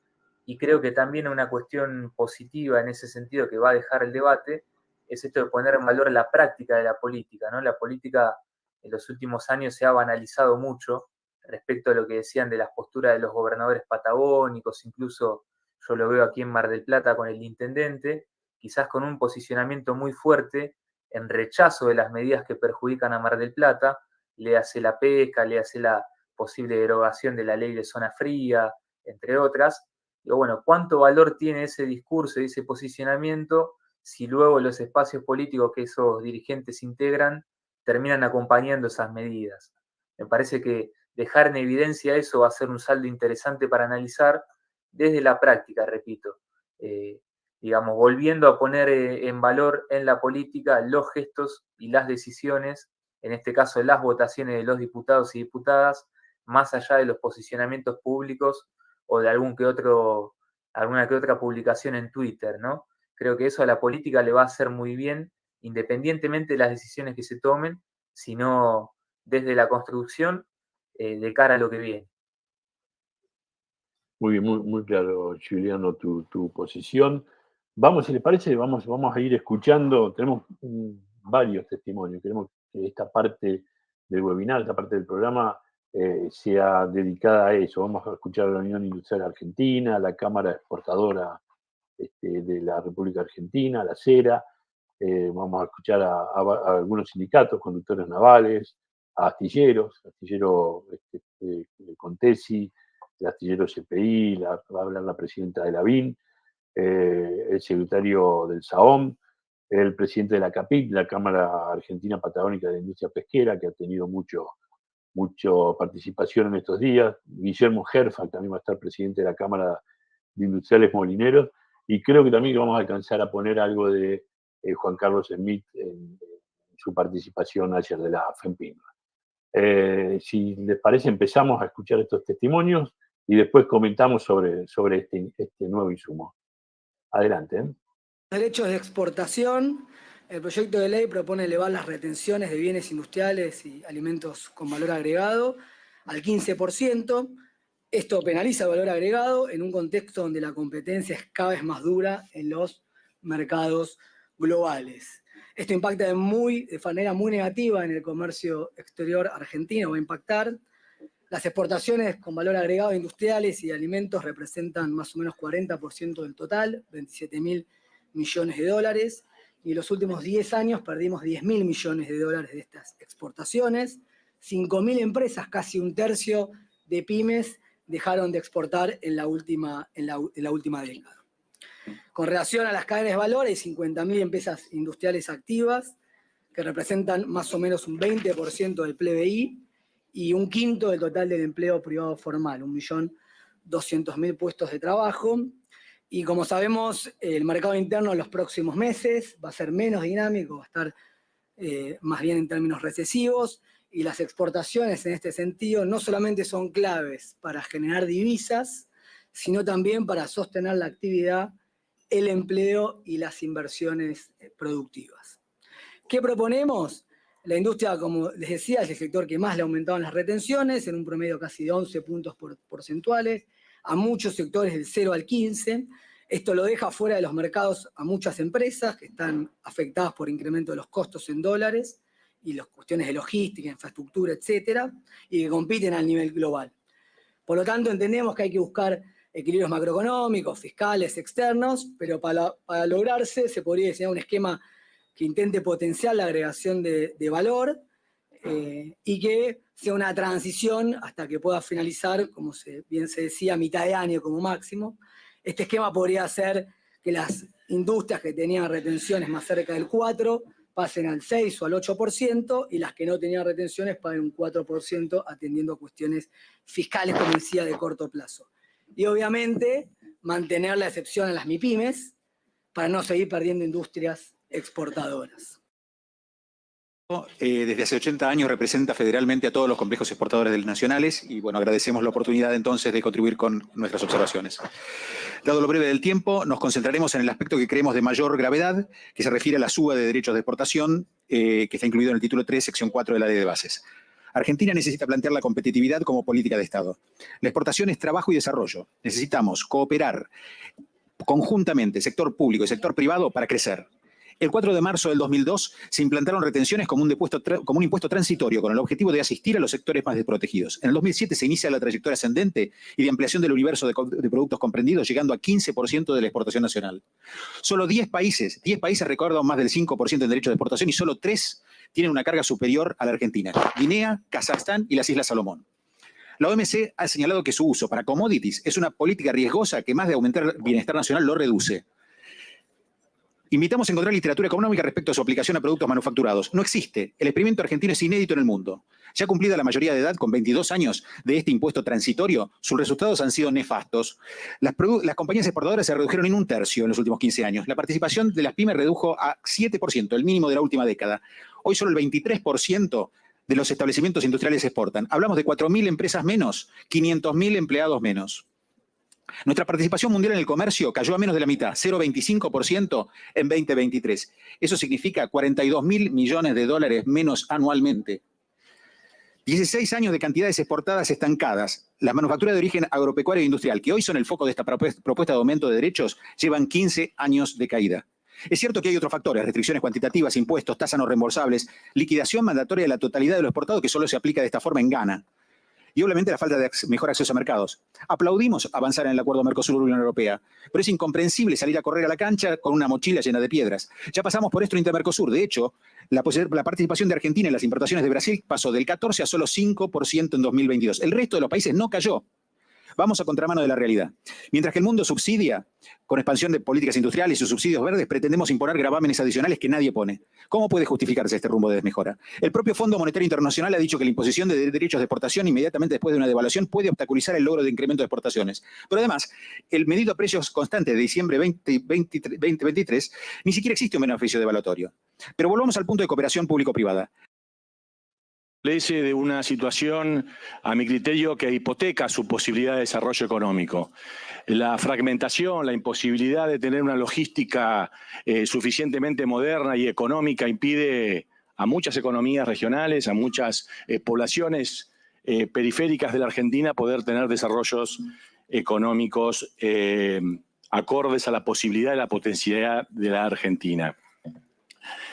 y creo que también una cuestión positiva en ese sentido que va a dejar el debate es esto de poner en valor la práctica de la política, ¿no? La política en los últimos años se ha banalizado mucho respecto a lo que decían de las posturas de los gobernadores patagónicos, incluso yo lo veo aquí en Mar del Plata con el intendente, quizás con un posicionamiento muy fuerte en rechazo de las medidas que perjudican a Mar del Plata, le hace la pesca, le hace la posible derogación de la ley de zona fría, entre otras. Digo, bueno, ¿cuánto valor tiene ese discurso y ese posicionamiento si luego los espacios políticos que esos dirigentes integran terminan acompañando esas medidas? Me parece que dejar en evidencia eso va a ser un saldo interesante para analizar desde la práctica, repito. Digamos, volviendo a poner en valor en la política los gestos y las decisiones, en este caso las votaciones de los diputados y diputadas, más allá de los posicionamientos públicos o de alguna que otra publicación en Twitter, ¿no? Creo que eso a la política le va a hacer muy bien, independientemente de las decisiones que se tomen, sino desde la construcción de cara a lo que viene. Muy bien, muy claro, Juliano, tu posición. Vamos, si les parece, vamos a ir escuchando. Tenemos varios testimonios. Queremos que esta parte del webinar, esta parte del programa, sea dedicada a eso. Vamos a escuchar a la Unión Industrial Argentina, a la Cámara Exportadora de la República Argentina, la CERA. Vamos a escuchar a algunos sindicatos, conductores navales, a astillero Contesi, el astillero CPI, va a hablar la presidenta de la BIN, el secretario del SAOM, el presidente de la CAPIC, la Cámara Argentina Patagónica de Industria Pesquera, que ha tenido mucha participación en estos días, Guillermo Herfa, que también va a estar presidente de la Cámara de Industriales Molineros, y creo que también vamos a alcanzar a poner algo de Juan Carlos Smith en su participación ayer de la FEMPINUA. Si les parece, empezamos a escuchar estos testimonios y después comentamos sobre este nuevo insumo. Adelante. Derechos de exportación. El proyecto de ley propone elevar las retenciones de bienes industriales y alimentos con valor agregado al 15%. Esto penaliza el valor agregado en un contexto donde la competencia es cada vez más dura en los mercados globales. Esto impacta de manera muy negativa en el comercio exterior argentino, va a impactar. Las exportaciones con valor agregado industriales y alimentos representan más o menos 40% del total, 27.000 millones de dólares, y en los últimos 10 años perdimos 10.000 millones de dólares de estas exportaciones. 5.000 empresas, casi un tercio de pymes, dejaron de exportar en la última década. Con relación a las cadenas de valor, hay 50.000 empresas industriales activas que representan más o menos un 20% del PBI y un quinto del total del empleo privado formal, 1.200.000 puestos de trabajo. Y como sabemos, el mercado interno en los próximos meses va a ser menos dinámico, va a estar más bien en términos recesivos, y las exportaciones en este sentido no solamente son claves para generar divisas, sino también para sostener la actividad, el empleo y las inversiones productivas. ¿Qué proponemos? La industria, como les decía, es el sector que más le aumentaban las retenciones, en un promedio casi de 11 puntos porcentuales, a muchos sectores del 0 al 15. Esto lo deja fuera de los mercados a muchas empresas que están afectadas por incremento de los costos en dólares y las cuestiones de logística, infraestructura, etcétera, y que compiten a nivel global. Por lo tanto, entendemos que hay que buscar equilibrios macroeconómicos, fiscales, externos, pero para lograrse se podría diseñar un esquema que intente potenciar la agregación de valor y que sea una transición hasta que pueda finalizar, como bien se decía, a mitad de año como máximo. Este esquema podría hacer que las industrias que tenían retenciones más cerca del 4% pasen al 6 o al 8%, y las que no tenían retenciones paguen un 4%, atendiendo cuestiones fiscales, como decía, de corto plazo. Y obviamente mantener la excepción a las MIPYMES para no seguir perdiendo industrias exportadoras. Desde hace 80 años representa federalmente a todos los complejos exportadores nacionales y bueno, agradecemos la oportunidad entonces de contribuir con nuestras observaciones. Dado lo breve del tiempo, nos concentraremos en el aspecto que creemos de mayor gravedad, que se refiere a la suba de derechos de exportación, que está incluido en el título 3, sección 4 de la Ley de Bases. Argentina necesita plantear la competitividad como política de Estado. La exportación es trabajo y desarrollo. Necesitamos cooperar conjuntamente sector público y sector privado para crecer. El 4 de marzo del 2002 se implantaron retenciones como un impuesto transitorio con el objetivo de asistir a los sectores más desprotegidos. En el 2007 se inicia la trayectoria ascendente y de ampliación del universo de productos comprendidos, llegando a 15% de la exportación nacional. Solo 10 países recaudan más del 5% en derechos de exportación y solo 3 tienen una carga superior a la Argentina: Guinea, Kazajstán y las Islas Salomón. La OMC ha señalado que su uso para commodities es una política riesgosa que, más de aumentar el bienestar nacional, lo reduce. Invitamos a encontrar literatura económica respecto a su aplicación a productos manufacturados. No existe. El experimento argentino es inédito en el mundo. Ya cumplida la mayoría de edad, con 22 años de este impuesto transitorio, sus resultados han sido nefastos. Las compañías exportadoras se redujeron en 1/3 en los últimos 15 años. La participación de las pymes redujo a 7%, el mínimo de la última década. Hoy solo el 23% de los establecimientos industriales exportan. Hablamos de 4.000 empresas menos, 500.000 empleados menos. Nuestra participación mundial en el comercio cayó a menos de la mitad, 0,25% en 2023. Eso significa 42.000 millones de dólares menos anualmente. 16 años de cantidades exportadas estancadas. Las manufacturas de origen agropecuario e industrial, que hoy son el foco de esta propuesta de aumento de derechos, llevan 15 años de caída. Es cierto que hay otros factores: restricciones cuantitativas, impuestos, tasas no reembolsables, liquidación mandatoria de la totalidad de lo exportado, que solo se aplica de esta forma en Ghana. Y obviamente la falta de mejor acceso a mercados. Aplaudimos avanzar en el acuerdo Mercosur-Unión Europea, pero es incomprensible salir a correr a la cancha con una mochila llena de piedras. Ya pasamos por esto en Intermercosur. De hecho, la participación de Argentina en las importaciones de Brasil pasó del 14% a solo 5% en 2022. El resto de los países no cayó. Vamos a contramano de la realidad. Mientras que el mundo subsidia con expansión de políticas industriales y subsidios verdes, pretendemos imponer gravámenes adicionales que nadie pone. ¿Cómo puede justificarse este rumbo de desmejora? El propio Fondo Monetario Internacional ha dicho que la imposición de derechos de exportación inmediatamente después de una devaluación puede obstaculizar el logro de incremento de exportaciones. Pero además, el medido a precios constantes de diciembre 2023 ni siquiera existe un beneficio devaluatorio. Pero volvamos al punto de cooperación público-privada. De una situación, a mi criterio, que hipoteca su posibilidad de desarrollo económico. La fragmentación, la imposibilidad de tener una logística suficientemente moderna y económica impide a muchas economías regionales, a muchas poblaciones periféricas de la Argentina poder tener desarrollos económicos acordes a la posibilidad y la potencialidad de la Argentina.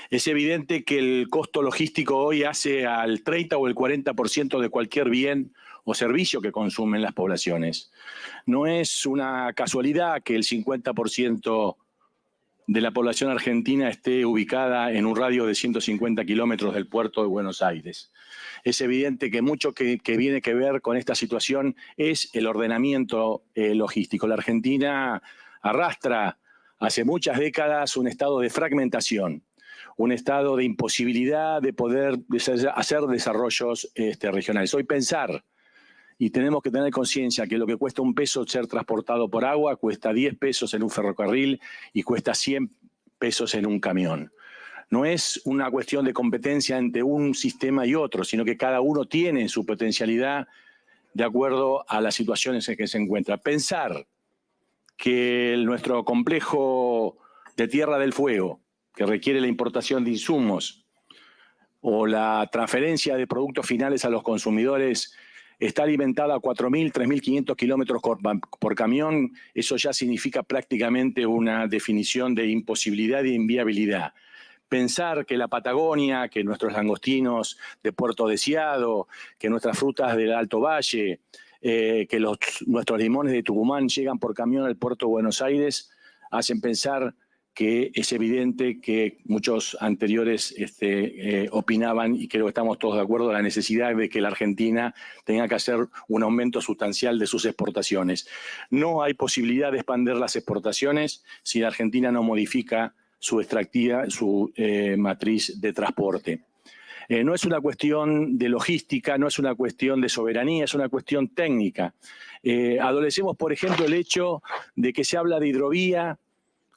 Es evidente que el costo logístico hoy hace al 30 o el 40% de cualquier bien o servicio que consumen las poblaciones. No es una casualidad que el 50% de la población argentina esté ubicada en un radio de 150 kilómetros del puerto de Buenos Aires. Es evidente que mucho que viene que ver con esta situación es el ordenamiento logístico. La Argentina arrastra hace muchas décadas un estado de fragmentación, un estado de imposibilidad de poder hacer desarrollos regionales. Hoy pensar, y tenemos que tener conciencia, que lo que cuesta $1 ser transportado por agua, cuesta 10 pesos en un ferrocarril y cuesta 100 pesos en un camión. No es una cuestión de competencia entre un sistema y otro, sino que cada uno tiene su potencialidad de acuerdo a las situaciones en que se encuentra. Pensar que nuestro complejo de Tierra del Fuego, que requiere la importación de insumos o la transferencia de productos finales a los consumidores, está alimentada a 4.000, 3.500 kilómetros por camión, eso ya significa prácticamente una definición de imposibilidad e inviabilidad. Pensar que la Patagonia, que nuestros langostinos de Puerto Deseado, que nuestras frutas del Alto Valle, que nuestros limones de Tucumán llegan por camión al puerto de Buenos Aires, hacen pensar que es evidente que muchos anteriores opinaban, y creo que estamos todos de acuerdo, la necesidad de que la Argentina tenga que hacer un aumento sustancial de sus exportaciones. No hay posibilidad de expandir las exportaciones si la Argentina no modifica su matriz de transporte. No es una cuestión de logística, no es una cuestión de soberanía, es una cuestión técnica. Adolecemos, por ejemplo, el hecho de que se habla de hidrovía,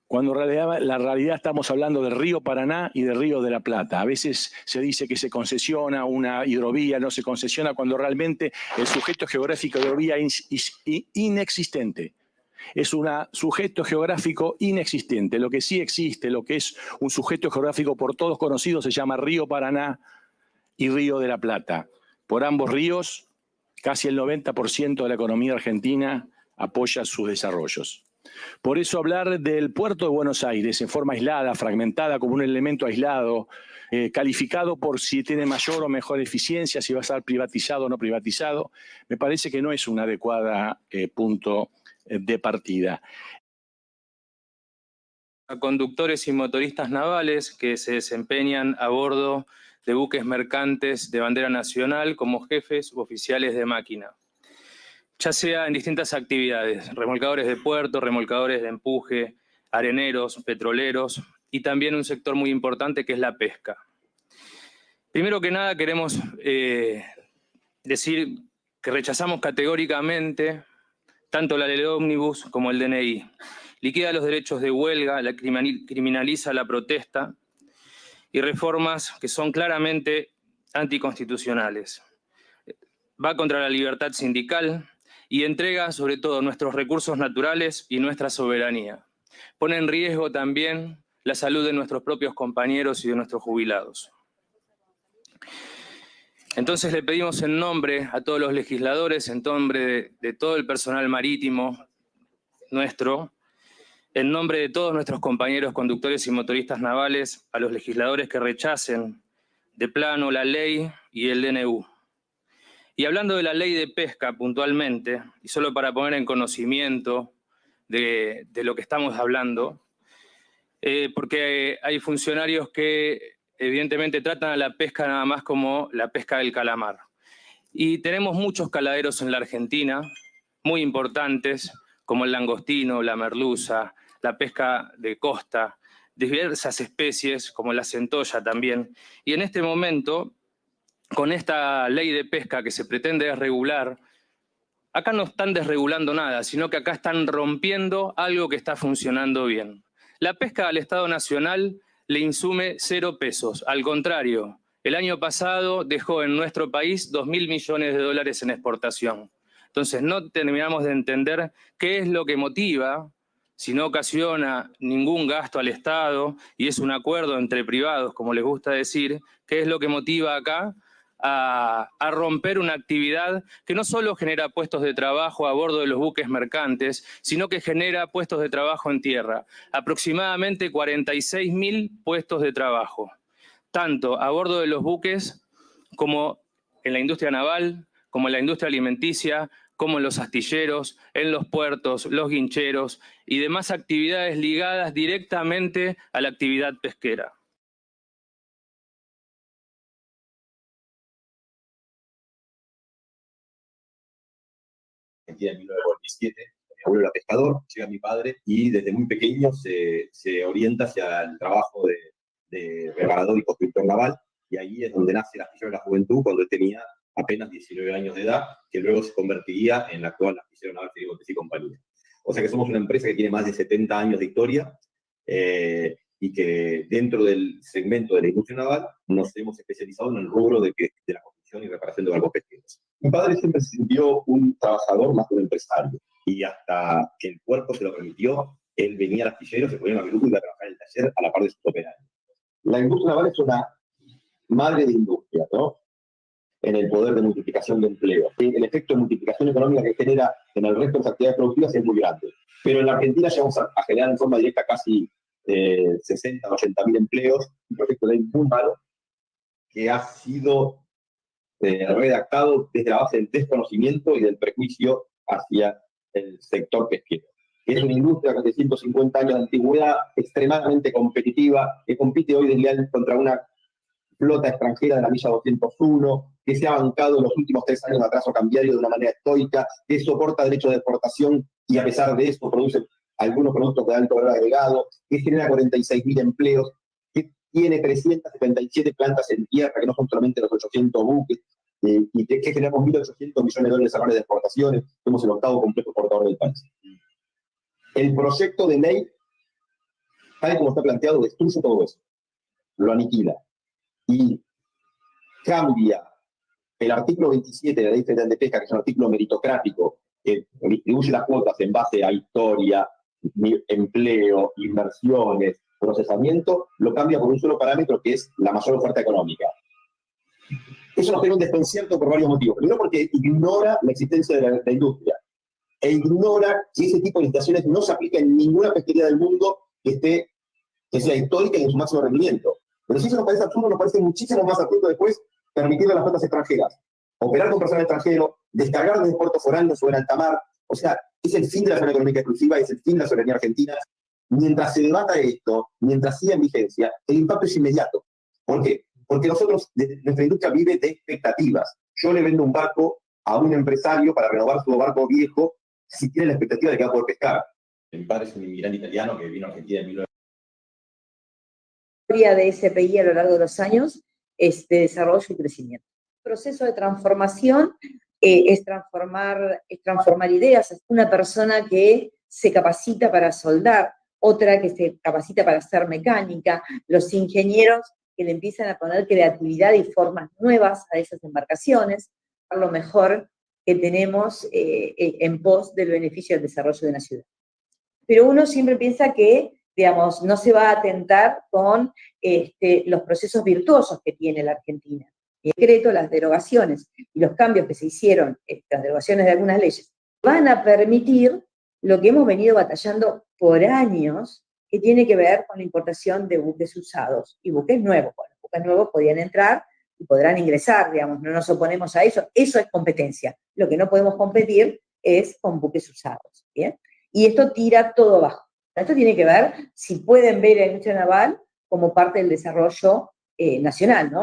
cuando en la realidad estamos hablando del río Paraná y del río de la Plata. A veces se dice que se concesiona una hidrovía, no se concesiona, cuando realmente el sujeto geográfico de hidrovía es inexistente. Es un sujeto geográfico inexistente. Lo que sí existe, lo que es un sujeto geográfico por todos conocido, se llama río Paraná y río de la Plata. Por ambos ríos, casi el 90% de la economía argentina apoya sus desarrollos. Por eso hablar del puerto de Buenos Aires en forma aislada, fragmentada, como un elemento aislado, calificado por si tiene mayor o mejor eficiencia, si va a estar privatizado o no privatizado, me parece que no es un adecuado punto de partida. A conductores y motoristas navales que se desempeñan a bordo de buques mercantes de bandera nacional como jefes u oficiales de máquina, ya sea en distintas actividades, remolcadores de puerto, remolcadores de empuje, areneros, petroleros y también un sector muy importante que es la pesca. Primero que nada queremos decir que rechazamos categóricamente tanto la ley ómnibus como el DNI. Liquida los derechos de huelga, criminaliza la protesta y reformas que son claramente anticonstitucionales. Va contra la libertad sindical y entrega sobre todo nuestros recursos naturales y nuestra soberanía. Pone en riesgo también la salud de nuestros propios compañeros y de nuestros jubilados. Entonces le pedimos en nombre a todos los legisladores, en nombre de todo el personal marítimo nuestro, en nombre de todos nuestros compañeros conductores y motoristas navales, a los legisladores que rechacen de plano la ley y el DNU. Y hablando de la ley de pesca puntualmente, y solo para poner en conocimiento de lo que estamos hablando, porque hay funcionarios que evidentemente tratan a la pesca nada más como la pesca del calamar. Y tenemos muchos caladeros en la Argentina, muy importantes, como el langostino, la merluza, la pesca de costa, diversas especies, como la centolla también. Y en este momento, con esta ley de pesca que se pretende desregular, acá no están desregulando nada, sino que acá están rompiendo algo que está funcionando bien. La pesca al Estado Nacional le insume 0 pesos. Al contrario, el año pasado dejó en nuestro país 2.000 millones de dólares en exportación. Entonces no terminamos de entender qué es lo que motiva, si no ocasiona ningún gasto al Estado, y es un acuerdo entre privados, como les gusta decir, qué es lo que motiva acá a romper una actividad que no solo genera puestos de trabajo a bordo de los buques mercantes, sino que genera puestos de trabajo en tierra. Aproximadamente 46.000 puestos de trabajo, tanto a bordo de los buques como en la industria naval, como en la industria alimenticia, como en los astilleros, en los puertos, los guincheros y demás actividades ligadas directamente a la actividad pesquera. En 1947, mi abuelo era pescador, llega mi padre y desde muy pequeño se orienta hacia el trabajo de reparador y constructor naval, y ahí es donde nace el astillero de la juventud cuando él tenía apenas 19 años de edad, que luego se convertiría en la actual astillero naval Federico Cortés y compañía. O sea que somos una empresa que tiene más de 70 años de historia y que dentro del segmento de la industria naval nos hemos especializado en el rubro de la construcción y reparación de barcos pesqueros. Mi padre siempre se sintió un trabajador más que un empresario, y hasta que el puerto se lo permitió, él venía al astillero, se ponía en mameluco y iba a trabajar en el taller a la par de sus operarios. La industria naval es una madre de industria, ¿no? En el poder de multiplicación de empleo. El efecto de multiplicación económica que genera en el resto de las actividades productivas es muy grande. Pero en la Argentina llegamos a generar en forma directa casi 60, 80.000 empleos, un proyecto de ley muy malo que ha sido redactado desde la base del desconocimiento y del prejuicio hacia el sector pesquero. Es una industria que de 150 años de antigüedad, extremadamente competitiva, que compite hoy desleal contra una flota extranjera de la milla 201, que se ha bancado en los últimos 3 años de atraso cambiario de una manera estoica, que soporta derechos de exportación y a pesar de eso produce algunos productos de alto valor agregado, que genera 46.000 empleos, que tiene 377 plantas en tierra, que no son solamente los 800 buques, y que generamos 1.800 millones de dólares anuales de exportaciones, somos el 8º complejo exportador del país. El proyecto de ley, tal como está planteado, destruye todo eso, lo aniquila, y cambia el artículo 27 de la Ley Federal de Pesca, que es un artículo meritocrático, que distribuye las cuotas en base a historia, empleo, inversiones, procesamiento, lo cambia por un solo parámetro que es la mayor oferta económica. Eso nos tiene un desconcierto por varios motivos. Primero porque ignora la existencia de la industria. e ignora que ese tipo de licitaciones no se aplica en ninguna pesquería del mundo que sea histórica y en su máximo rendimiento. Pero si eso nos parece absurdo, nos parece muchísimo más absurdo después permitirle a las flotas extranjeras operar con personal extranjero, descargar desde puertos foráneos sobre alta mar. O sea, es el fin de la zona económica exclusiva, es el fin de la soberanía argentina. Mientras se debata esto, mientras siga en vigencia, el impacto es inmediato. ¿Por qué? Porque nuestra industria vive de expectativas. Yo le vendo un barco a un empresario para renovar su barco viejo si tiene la expectativa de que va a poder pescar. Mi padre es un inmigrante italiano que vino a Argentina en 19... La historia de SPI a lo largo de los años es de desarrollo y crecimiento. El proceso de transformación es transformar ideas. Una persona que se capacita para soldar, otra que se capacita para hacer mecánica, los ingenieros que le empiezan a poner creatividad y formas nuevas a esas embarcaciones, lo mejor que tenemos en pos del beneficio del desarrollo de una ciudad. Pero uno siempre piensa que, digamos, no se va a atentar con los procesos virtuosos que tiene la Argentina. El decreto, las derogaciones y los cambios que se hicieron, las derogaciones de algunas leyes, van a permitir lo que hemos venido batallando por años, que tiene que ver con la importación de buques usados y buques nuevos. Bueno, los buques nuevos podían entrar y podrán ingresar, digamos, no nos oponemos a eso es competencia. Lo que no podemos competir es con buques usados, ¿bien? Y esto tira todo abajo. Esto tiene que ver, si pueden ver a la industria naval como parte del desarrollo nacional, ¿no?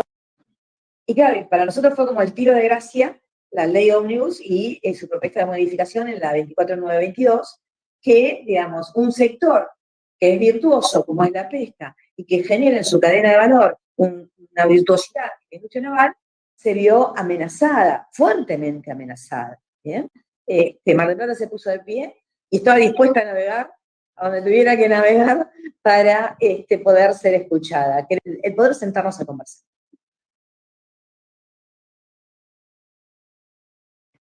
Y claro, para nosotros fue como el tiro de gracia la ley Ómnibus y su propuesta de modificación en la 24922, que, digamos, un sector que es virtuoso, como es la pesca, y que genera en su cadena de valor una virtuosidad en la industria naval, se vio amenazada, fuertemente amenazada, ¿bien? Mar del Plata se puso de pie y estaba dispuesta a navegar a donde tuviera que navegar para poder ser escuchada, el poder sentarnos a conversar.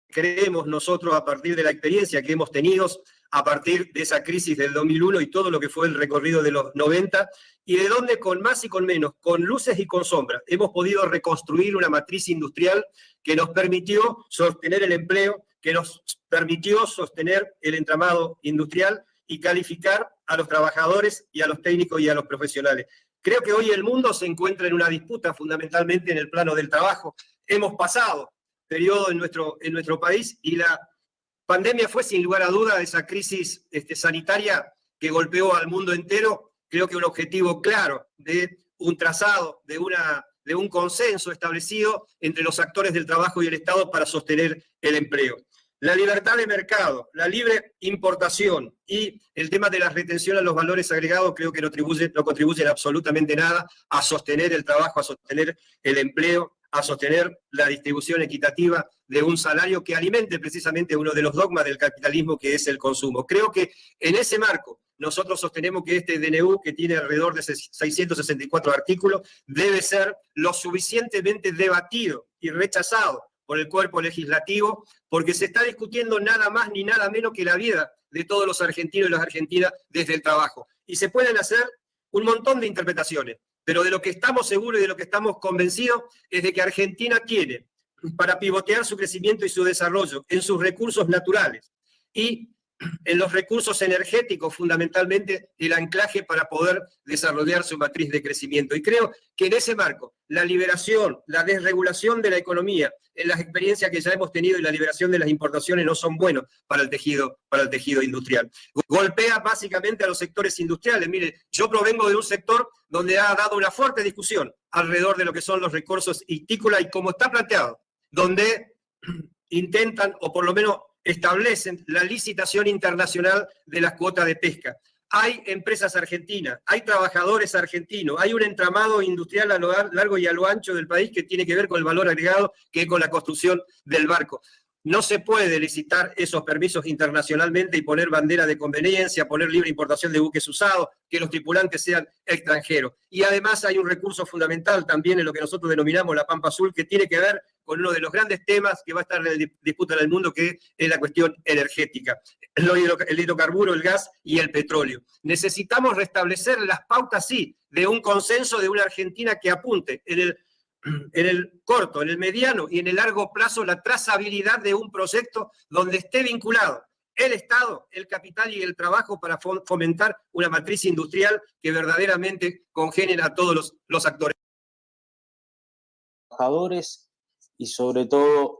Creemos nosotros, a partir de la experiencia que hemos tenido, a partir de esa crisis del 2001 y todo lo que fue el recorrido de los 90, y de donde con más y con menos, con luces y con sombras, hemos podido reconstruir una matriz industrial que nos permitió sostener el empleo, que nos permitió sostener el entramado industrial y calificar a los trabajadores y a los técnicos y a los profesionales. Creo que hoy el mundo se encuentra en una disputa fundamentalmente en el plano del trabajo. Hemos pasado periodo en nuestro país y la pandemia fue sin lugar a duda esa crisis sanitaria que golpeó al mundo entero. Creo que un objetivo claro de un trazado, de un consenso establecido entre los actores del trabajo y el Estado para sostener el empleo. La libertad de mercado, la libre importación y el tema de la retención a los valores agregados creo que no contribuyen absolutamente nada a sostener el trabajo, a sostener el empleo, a sostener la distribución equitativa de un salario que alimente precisamente uno de los dogmas del capitalismo, que es el consumo. Creo que en ese marco nosotros sostenemos que este DNU, que tiene alrededor de 664 artículos, debe ser lo suficientemente debatido y rechazado por el cuerpo legislativo, porque se está discutiendo nada más ni nada menos que la vida de todos los argentinos y las argentinas desde el trabajo. Y se pueden hacer un montón de interpretaciones, pero de lo que estamos seguros y de lo que estamos convencidos es de que Argentina tiene, para pivotear su crecimiento y su desarrollo en sus recursos naturales y en los recursos energéticos, fundamentalmente el anclaje para poder desarrollar su matriz de crecimiento. Y creo que en ese marco, la liberación, la desregulación de la economía, en las experiencias que ya hemos tenido y la liberación de las importaciones no son buenos para el tejido industrial. Golpea básicamente a los sectores industriales. Mire, yo provengo de un sector donde ha dado una fuerte discusión alrededor de lo que son los recursos histícolas y cómo está planteado, donde intentan, o por lo menos establecen la licitación internacional de las cuotas de pesca. Hay empresas argentinas, hay trabajadores argentinos, hay un entramado industrial a lo largo y a lo ancho del país que tiene que ver con el valor agregado, que es con la construcción del barco. No se puede licitar esos permisos internacionalmente y poner bandera de conveniencia, poner libre importación de buques usados, que los tripulantes sean extranjeros. Y además hay un recurso fundamental también en lo que nosotros denominamos la Pampa Azul, que tiene que ver con uno de los grandes temas que va a estar en disputa en el mundo, que es la cuestión energética. El hidrocarburo, el gas y el petróleo. Necesitamos restablecer las pautas, sí, de un consenso de una Argentina que apunte en el corto, en el mediano y en el largo plazo la trazabilidad de un proyecto donde esté vinculado el Estado, el capital y el trabajo para fomentar una matriz industrial que verdaderamente congene a todos los actores. Trabajadores y sobre todo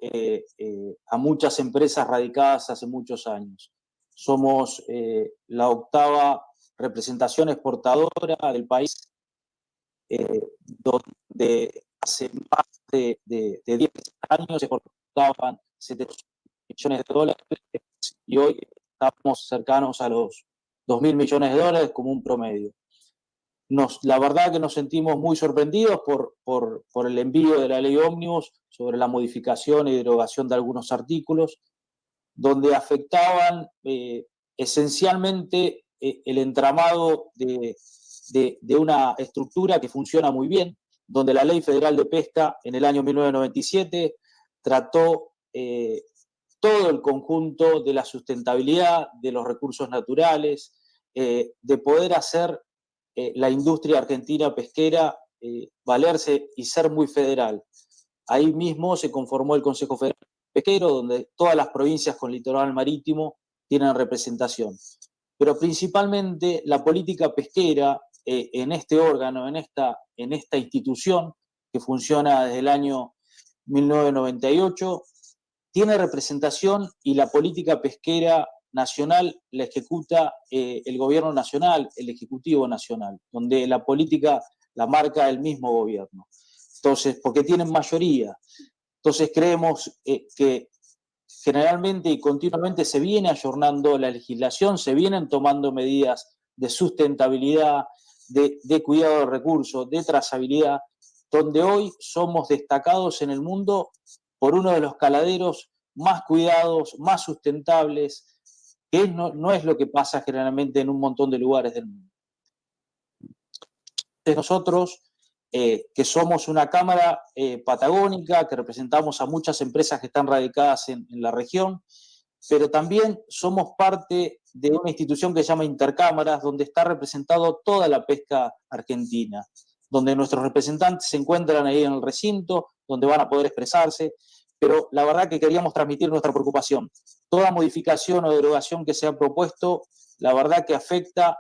a muchas empresas radicadas hace muchos años. Somos la octava representación exportadora del país, donde hace más de 10 años se exportaban 700 millones de dólares y hoy estamos cercanos a los 2.000 millones de dólares como un promedio. La verdad que nos sentimos muy sorprendidos por el envío de la ley Ómnibus sobre la modificación y derogación de algunos artículos, donde afectaban esencialmente el entramado de una estructura que funciona muy bien, donde la Ley Federal de Pesca en el año 1997 trató todo el conjunto de la sustentabilidad, de los recursos naturales, de poder hacer la industria argentina pesquera valerse y ser muy federal. Ahí mismo se conformó el Consejo Federal Pesquero, donde todas las provincias con litoral marítimo tienen representación. Pero principalmente la política pesquera en este órgano, en esta institución que funciona desde el año 1998, tiene representación y la política pesquera nacional la ejecuta el gobierno nacional, el ejecutivo nacional, donde la política la marca el mismo gobierno. Entonces, porque tienen mayoría. Entonces creemos que generalmente y continuamente se viene ayornando la legislación, se vienen tomando medidas de sustentabilidad, de cuidado de recursos, de trazabilidad, donde hoy somos destacados en el mundo por uno de los caladeros más cuidados, más sustentables, que no es lo que pasa generalmente en un montón de lugares del mundo. Nosotros, que somos una cámara patagónica, que representamos a muchas empresas que están radicadas en la región, pero también somos parte de una institución que se llama Intercámaras, donde está representado toda la pesca argentina, donde nuestros representantes se encuentran ahí en el recinto, donde van a poder expresarse, pero la verdad que queríamos transmitir nuestra preocupación. Toda modificación o derogación que se ha propuesto, la verdad que afecta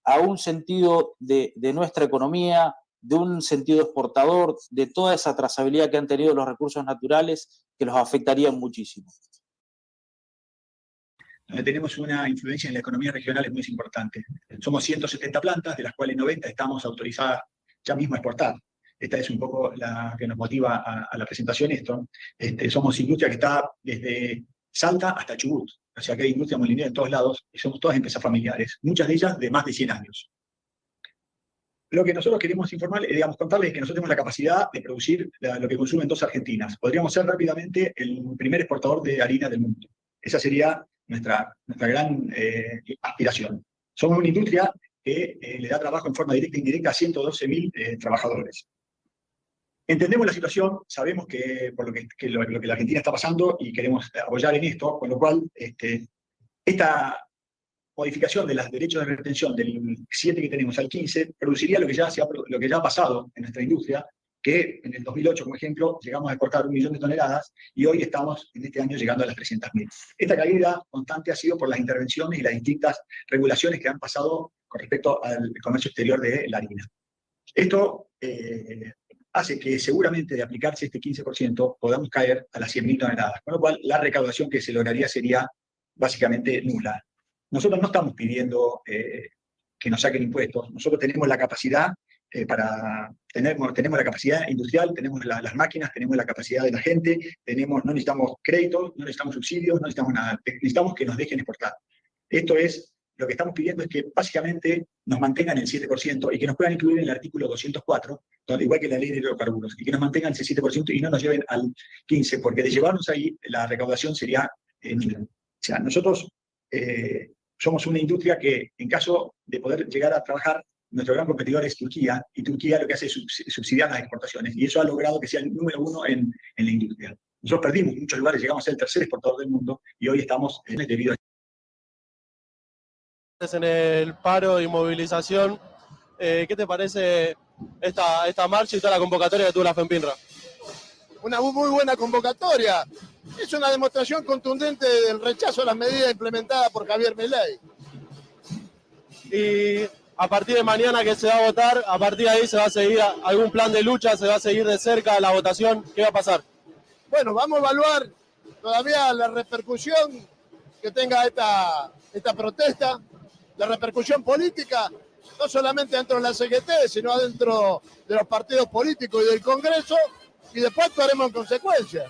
a un sentido de nuestra economía, de un sentido exportador, de toda esa trazabilidad que han tenido los recursos naturales, que los afectarían muchísimo. Donde tenemos una influencia en la economía regional es muy importante. Somos 170 plantas, de las cuales 90 estamos autorizadas ya mismo a exportar. Esta es un poco la que nos motiva a la presentación esto. Somos industria que está desde Salta hasta Chubut. O sea que hay industria molinera en todos lados y somos todas empresas familiares, muchas de ellas de más de 100 años. Lo que nosotros queremos contarles es que nosotros tenemos la capacidad de producir lo que consumen 2 Argentinas. Podríamos ser rápidamente el primer exportador de harina del mundo. Esa sería nuestra gran aspiración. Somos una industria que le da trabajo en forma directa e indirecta a 112.000 trabajadores. Entendemos la situación, sabemos que por lo que la Argentina está pasando y queremos apoyar en esto, con lo cual esta modificación de los derechos de retención del 7 que tenemos al 15 produciría lo que ya ha pasado en nuestra industria, que en el 2008, como ejemplo, llegamos a exportar 1 millón de toneladas y hoy estamos en este año llegando a las 300.000. Esta caída constante ha sido por las intervenciones y las distintas regulaciones que han pasado con respecto al comercio exterior de la harina. Esto hace que seguramente de aplicarse este 15% podamos caer a las 100.000 toneladas, con lo cual la recaudación que se lograría sería básicamente nula. Nosotros no estamos pidiendo que nos saquen impuestos, nosotros tenemos la capacidad tenemos la capacidad industrial, tenemos las máquinas, tenemos la capacidad de la gente, no necesitamos créditos, no necesitamos subsidios, no necesitamos nada, necesitamos que nos dejen exportar. Esto es, lo que estamos pidiendo es que básicamente nos mantengan el 7% y que nos puedan incluir en el artículo 204, igual que la ley de hidrocarburos, y que nos mantengan ese 7% y no nos lleven al 15%, porque de llevarnos ahí la recaudación sería nula. O sea, nosotros somos una industria que, en caso de poder llegar a trabajar, nuestro gran competidor es Turquía, y Turquía lo que hace es subsidiar las exportaciones, y eso ha logrado que sea el número 1 en la industria. Nosotros perdimos muchos lugares, llegamos a ser el tercer exportador del mundo, y hoy estamos debido a en el paro y movilización. ¿Qué te parece esta marcha y toda la convocatoria que tuvo la FEMPINRA? Una muy buena convocatoria. es una demostración contundente del rechazo a las medidas implementadas por Javier Milei. Y a partir de mañana que se va a votar, a partir de ahí se va a seguir algún plan de lucha, se va a seguir de cerca la votación. ¿Qué va a pasar? Bueno, vamos a evaluar todavía la repercusión que tenga esta protesta, la repercusión política, no solamente dentro de la CGT, sino dentro de los partidos políticos y del Congreso, y después actuaremos en consecuencia.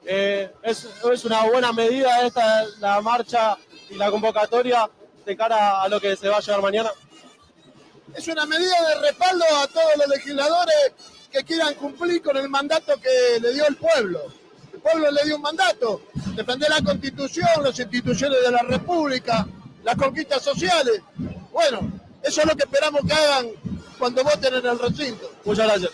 Es una buena medida esta, la marcha y la convocatoria de cara a lo que se va a llevar mañana. Es una medida de respaldo a todos los legisladores que quieran cumplir con el mandato que le dio el pueblo. El pueblo le dio un mandato, defender la Constitución, las instituciones de la República, las conquistas sociales. Bueno, eso es lo que esperamos que hagan cuando voten en el recinto. Muchas gracias.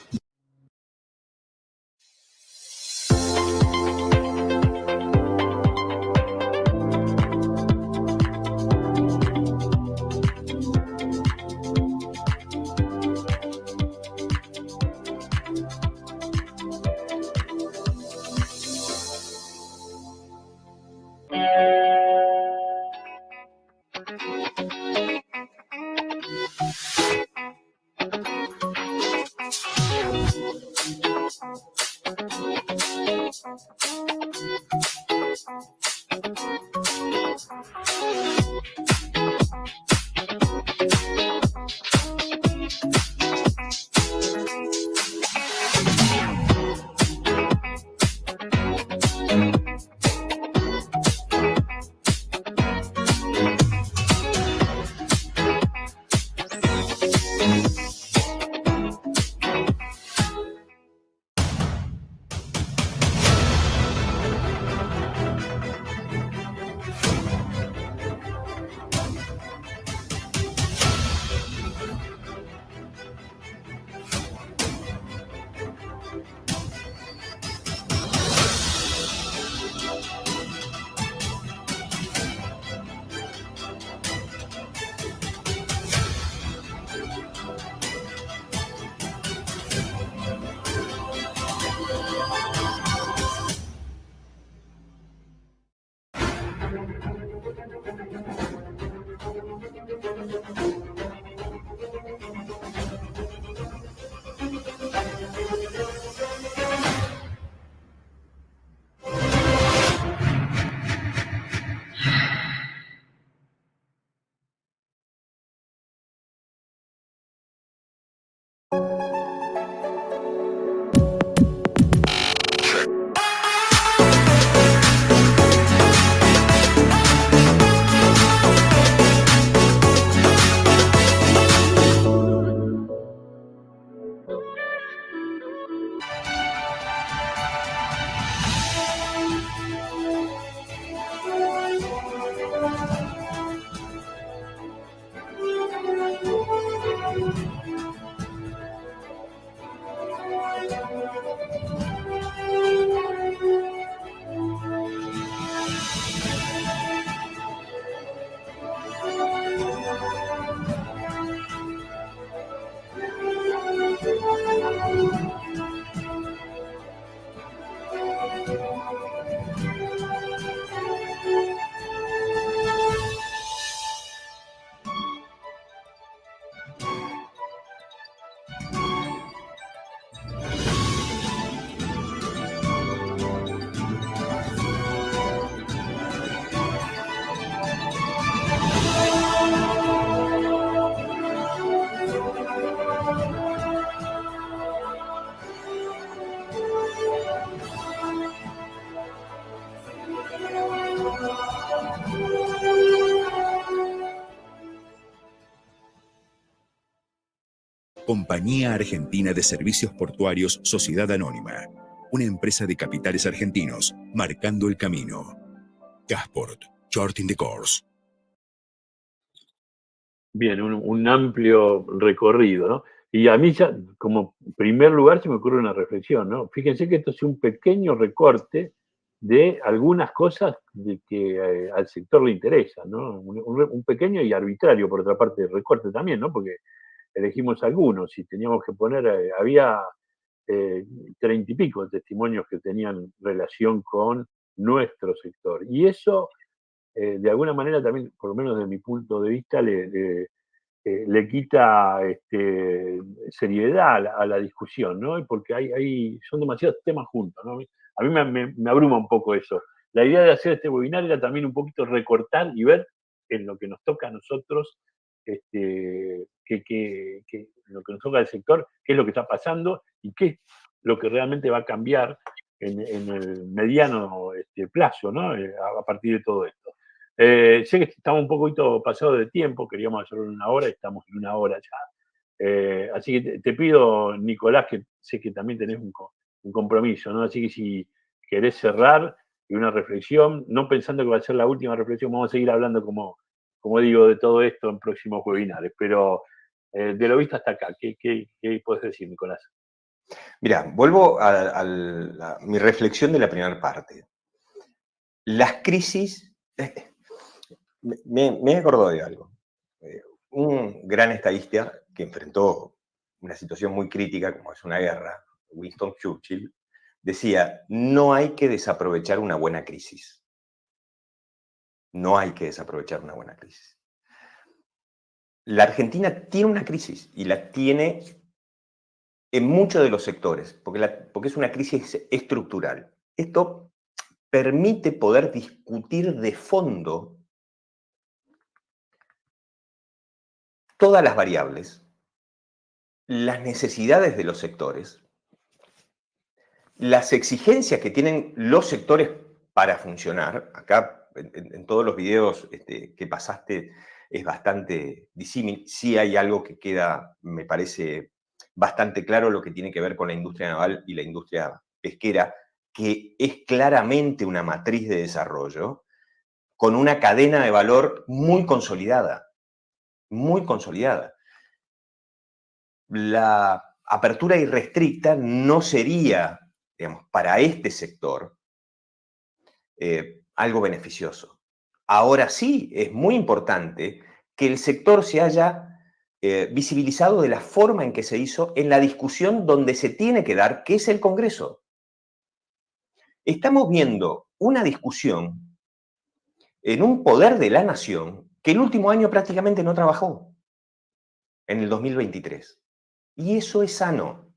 Compañía Argentina de Servicios Portuarios Sociedad Anónima, una empresa de capitales argentinos, marcando el camino. Gasport, Charting the Course. Bien, un amplio recorrido, ¿no? Y a mí ya, como primer lugar, se me ocurre una reflexión, ¿no? Fíjense que esto es un pequeño recorte de algunas cosas de que al sector le interesan, ¿no? Un pequeño y arbitrario, por otra parte, recorte también, ¿no? Porque elegimos algunos y teníamos que poner, había 30 y pico testimonios que tenían relación con nuestro sector. Y eso, de alguna manera también, por lo menos desde mi punto de vista, le quita seriedad a la discusión, ¿no? Porque son demasiados temas juntos, ¿no? A mí me abruma un poco eso. La idea de hacer este webinar era también un poquito recortar y ver en lo que nos toca a nosotros, lo que nos toca al sector, qué es lo que está pasando y qué es lo que realmente va a cambiar en el mediano plazo, ¿no? A partir de todo esto. Sé que estamos un poquito pasados de tiempo, queríamos hacerlo en 1 hora, estamos en 1 hora ya. Así que te pido, Nicolás, que sé que también tenés un compromiso, ¿no? Así que si querés cerrar y una reflexión, no pensando que va a ser la última reflexión, vamos a seguir hablando, como digo, de todo esto en próximos webinars, pero de lo visto hasta acá, ¿qué podés decir, Nicolás? Mira, vuelvo a mi reflexión de la primera parte. Las crisis... Me acordó de algo. Un gran estadista que enfrentó una situación muy crítica, como es una guerra, Winston Churchill, decía, no hay que desaprovechar una buena crisis. No hay que desaprovechar una buena crisis. La Argentina tiene una crisis y la tiene en muchos de los sectores, porque es una crisis estructural. Esto permite poder discutir de fondo todas las variables, las necesidades de los sectores, las exigencias que tienen los sectores para funcionar. Acá, en todos los videos que pasaste, es bastante disímil. Sí hay algo que queda, me parece, bastante claro, lo que tiene que ver con la industria naval y la industria pesquera, que es claramente una matriz de desarrollo, con una cadena de valor muy consolidada. Muy consolidada. La apertura irrestricta no sería, digamos, para este sector algo beneficioso. Ahora sí, es muy importante que el sector se haya visibilizado de la forma en que se hizo en la discusión donde se tiene que dar, que es el Congreso. Estamos viendo una discusión en un poder de la nación que el último año prácticamente no trabajó, en el 2023. Y eso es sano.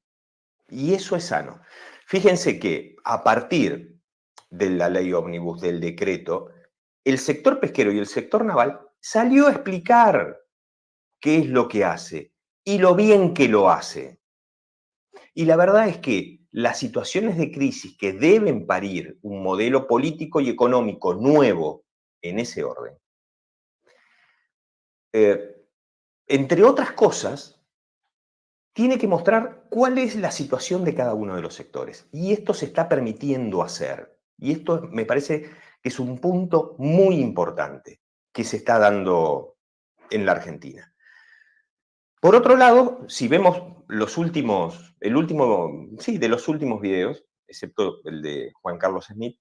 Y eso es sano. Fíjense que a partir de la ley ómnibus, del decreto, el sector pesquero y el sector naval salió a explicar qué es lo que hace y lo bien que lo hace. Y la verdad es que las situaciones de crisis que deben parir un modelo político y económico nuevo en ese orden, entre otras cosas, tiene que mostrar cuál es la situación de cada uno de los sectores. Y esto se está permitiendo hacer. Y esto me parece que es un punto muy importante que se está dando en la Argentina. Por otro lado, si vemos de los últimos videos, excepto el de Juan Carlos Smith,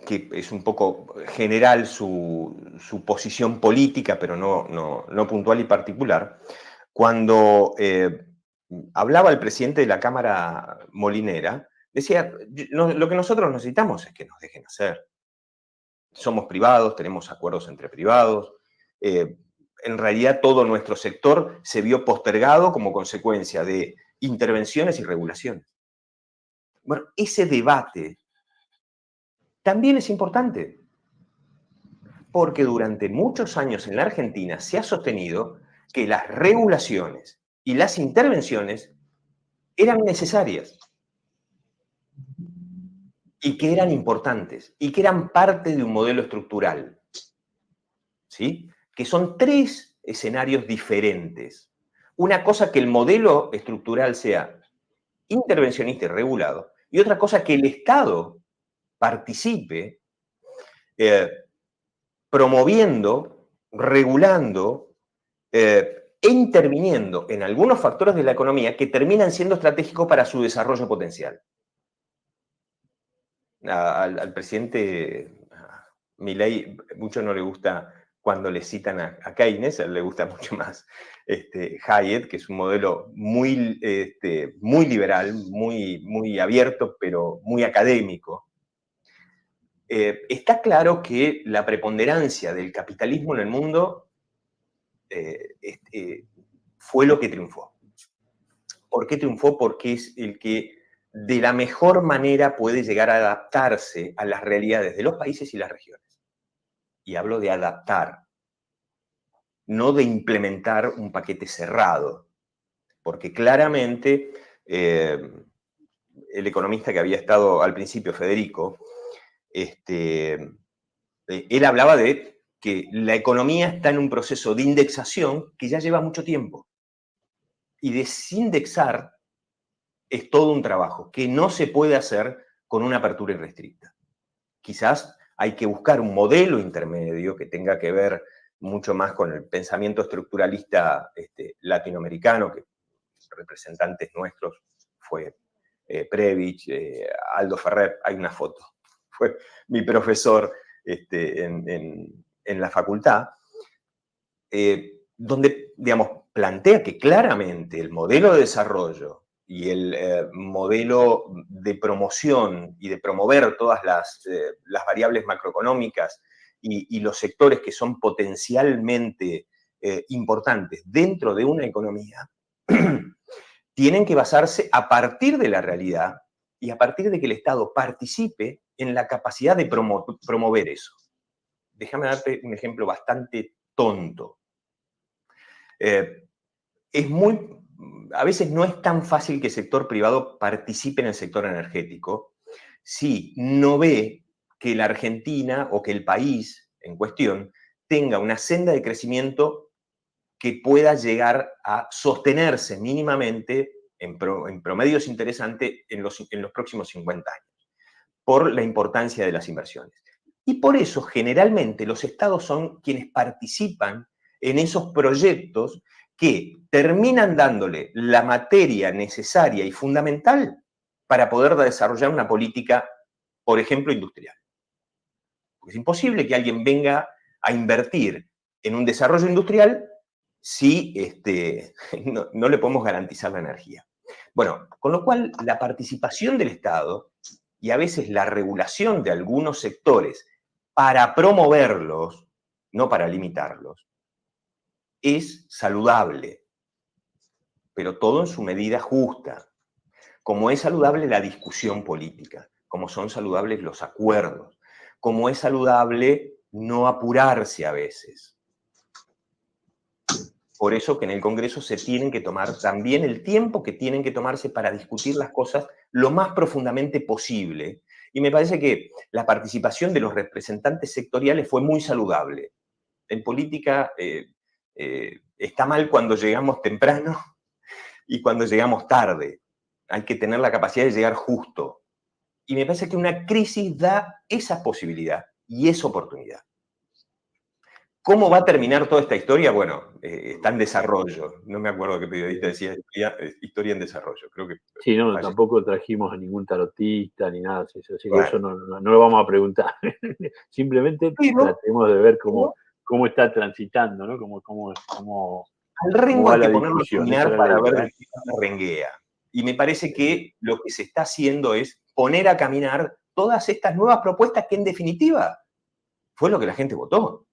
que es un poco general su posición política, pero no puntual y particular, cuando hablaba el presidente de la Cámara Molinera, decía, lo que nosotros necesitamos es que nos dejen hacer. Somos privados, tenemos acuerdos entre privados. En realidad todo nuestro sector se vio postergado como consecuencia de intervenciones y regulaciones. Bueno, ese debate también es importante, porque durante muchos años en la Argentina se ha sostenido que las regulaciones y las intervenciones eran necesarias y que eran importantes y que eran parte de un modelo estructural, ¿sí? Que son 3 escenarios diferentes. Una cosa que el modelo estructural sea intervencionista y regulado, y otra cosa que el Estado participe promoviendo, regulando e interviniendo en algunos factores de la economía que terminan siendo estratégicos para su desarrollo potencial. Al presidente Milei mucho no le gusta cuando le citan a Keynes, a él le gusta mucho más Hayek, que es un modelo muy, muy liberal, muy abierto, pero muy académico. Está claro que la preponderancia del capitalismo en el mundo fue lo que triunfó. ¿Por qué triunfó? Porque es el que de la mejor manera puede llegar a adaptarse a las realidades de los países y las regiones. Y hablo de adaptar, no de implementar un paquete cerrado, porque claramente el economista que había estado al principio, Federico, él hablaba de que la economía está en un proceso de indexación que ya lleva mucho tiempo. Y desindexar es todo un trabajo que no se puede hacer con una apertura irrestricta. Quizás hay que buscar un modelo intermedio que tenga que ver mucho más con el pensamiento estructuralista latinoamericano, que representantes nuestros fue Previch, Aldo Ferrer, hay una foto, fue mi profesor en la facultad, donde, digamos, plantea que claramente el modelo de desarrollo y el modelo de promoción y de promover todas las variables macroeconómicas y los sectores que son potencialmente importantes dentro de una economía, tienen que basarse a partir de la realidad y a partir de que el Estado participe en la capacidad de promover eso. Déjame darte un ejemplo bastante tonto. A veces no es tan fácil que el sector privado participe en el sector energético si no ve que la Argentina o que el país en cuestión tenga una senda de crecimiento que pueda llegar a sostenerse mínimamente en promedios interesantes en los próximos 50 años, por la importancia de las inversiones. Y por eso, generalmente, los estados son quienes participan en esos proyectos que terminan dándole la materia necesaria y fundamental para poder desarrollar una política, por ejemplo, industrial. Es imposible que alguien venga a invertir en un desarrollo industrial si no le podemos garantizar la energía. Bueno, con lo cual la participación del Estado y a veces la regulación de algunos sectores para promoverlos, no para limitarlos, es saludable, pero todo en su medida justa. Como es saludable la discusión política, como son saludables los acuerdos, como es saludable no apurarse a veces. Por eso que en el Congreso se tienen que tomar también el tiempo que tienen que tomarse para discutir las cosas lo más profundamente posible. Y me parece que la participación de los representantes sectoriales fue muy saludable. En política está mal cuando llegamos temprano y cuando llegamos tarde. Hay que tener la capacidad de llegar justo. Y me parece que una crisis da esa posibilidad y esa oportunidad. ¿Cómo va a terminar toda esta historia? Bueno, está en desarrollo. No me acuerdo qué periodista decía historia en desarrollo. Creo que sí, no, tampoco trajimos a ningún tarotista ni nada, así que bueno, eso no lo vamos a preguntar. Simplemente tratemos de ver cómo está transitando, ¿no? Cómo al rengo hay que ponerlo a caminar para ver de qué renguea. Y me parece que lo que se está haciendo es poner a caminar todas estas nuevas propuestas que en definitiva fue lo que la gente votó.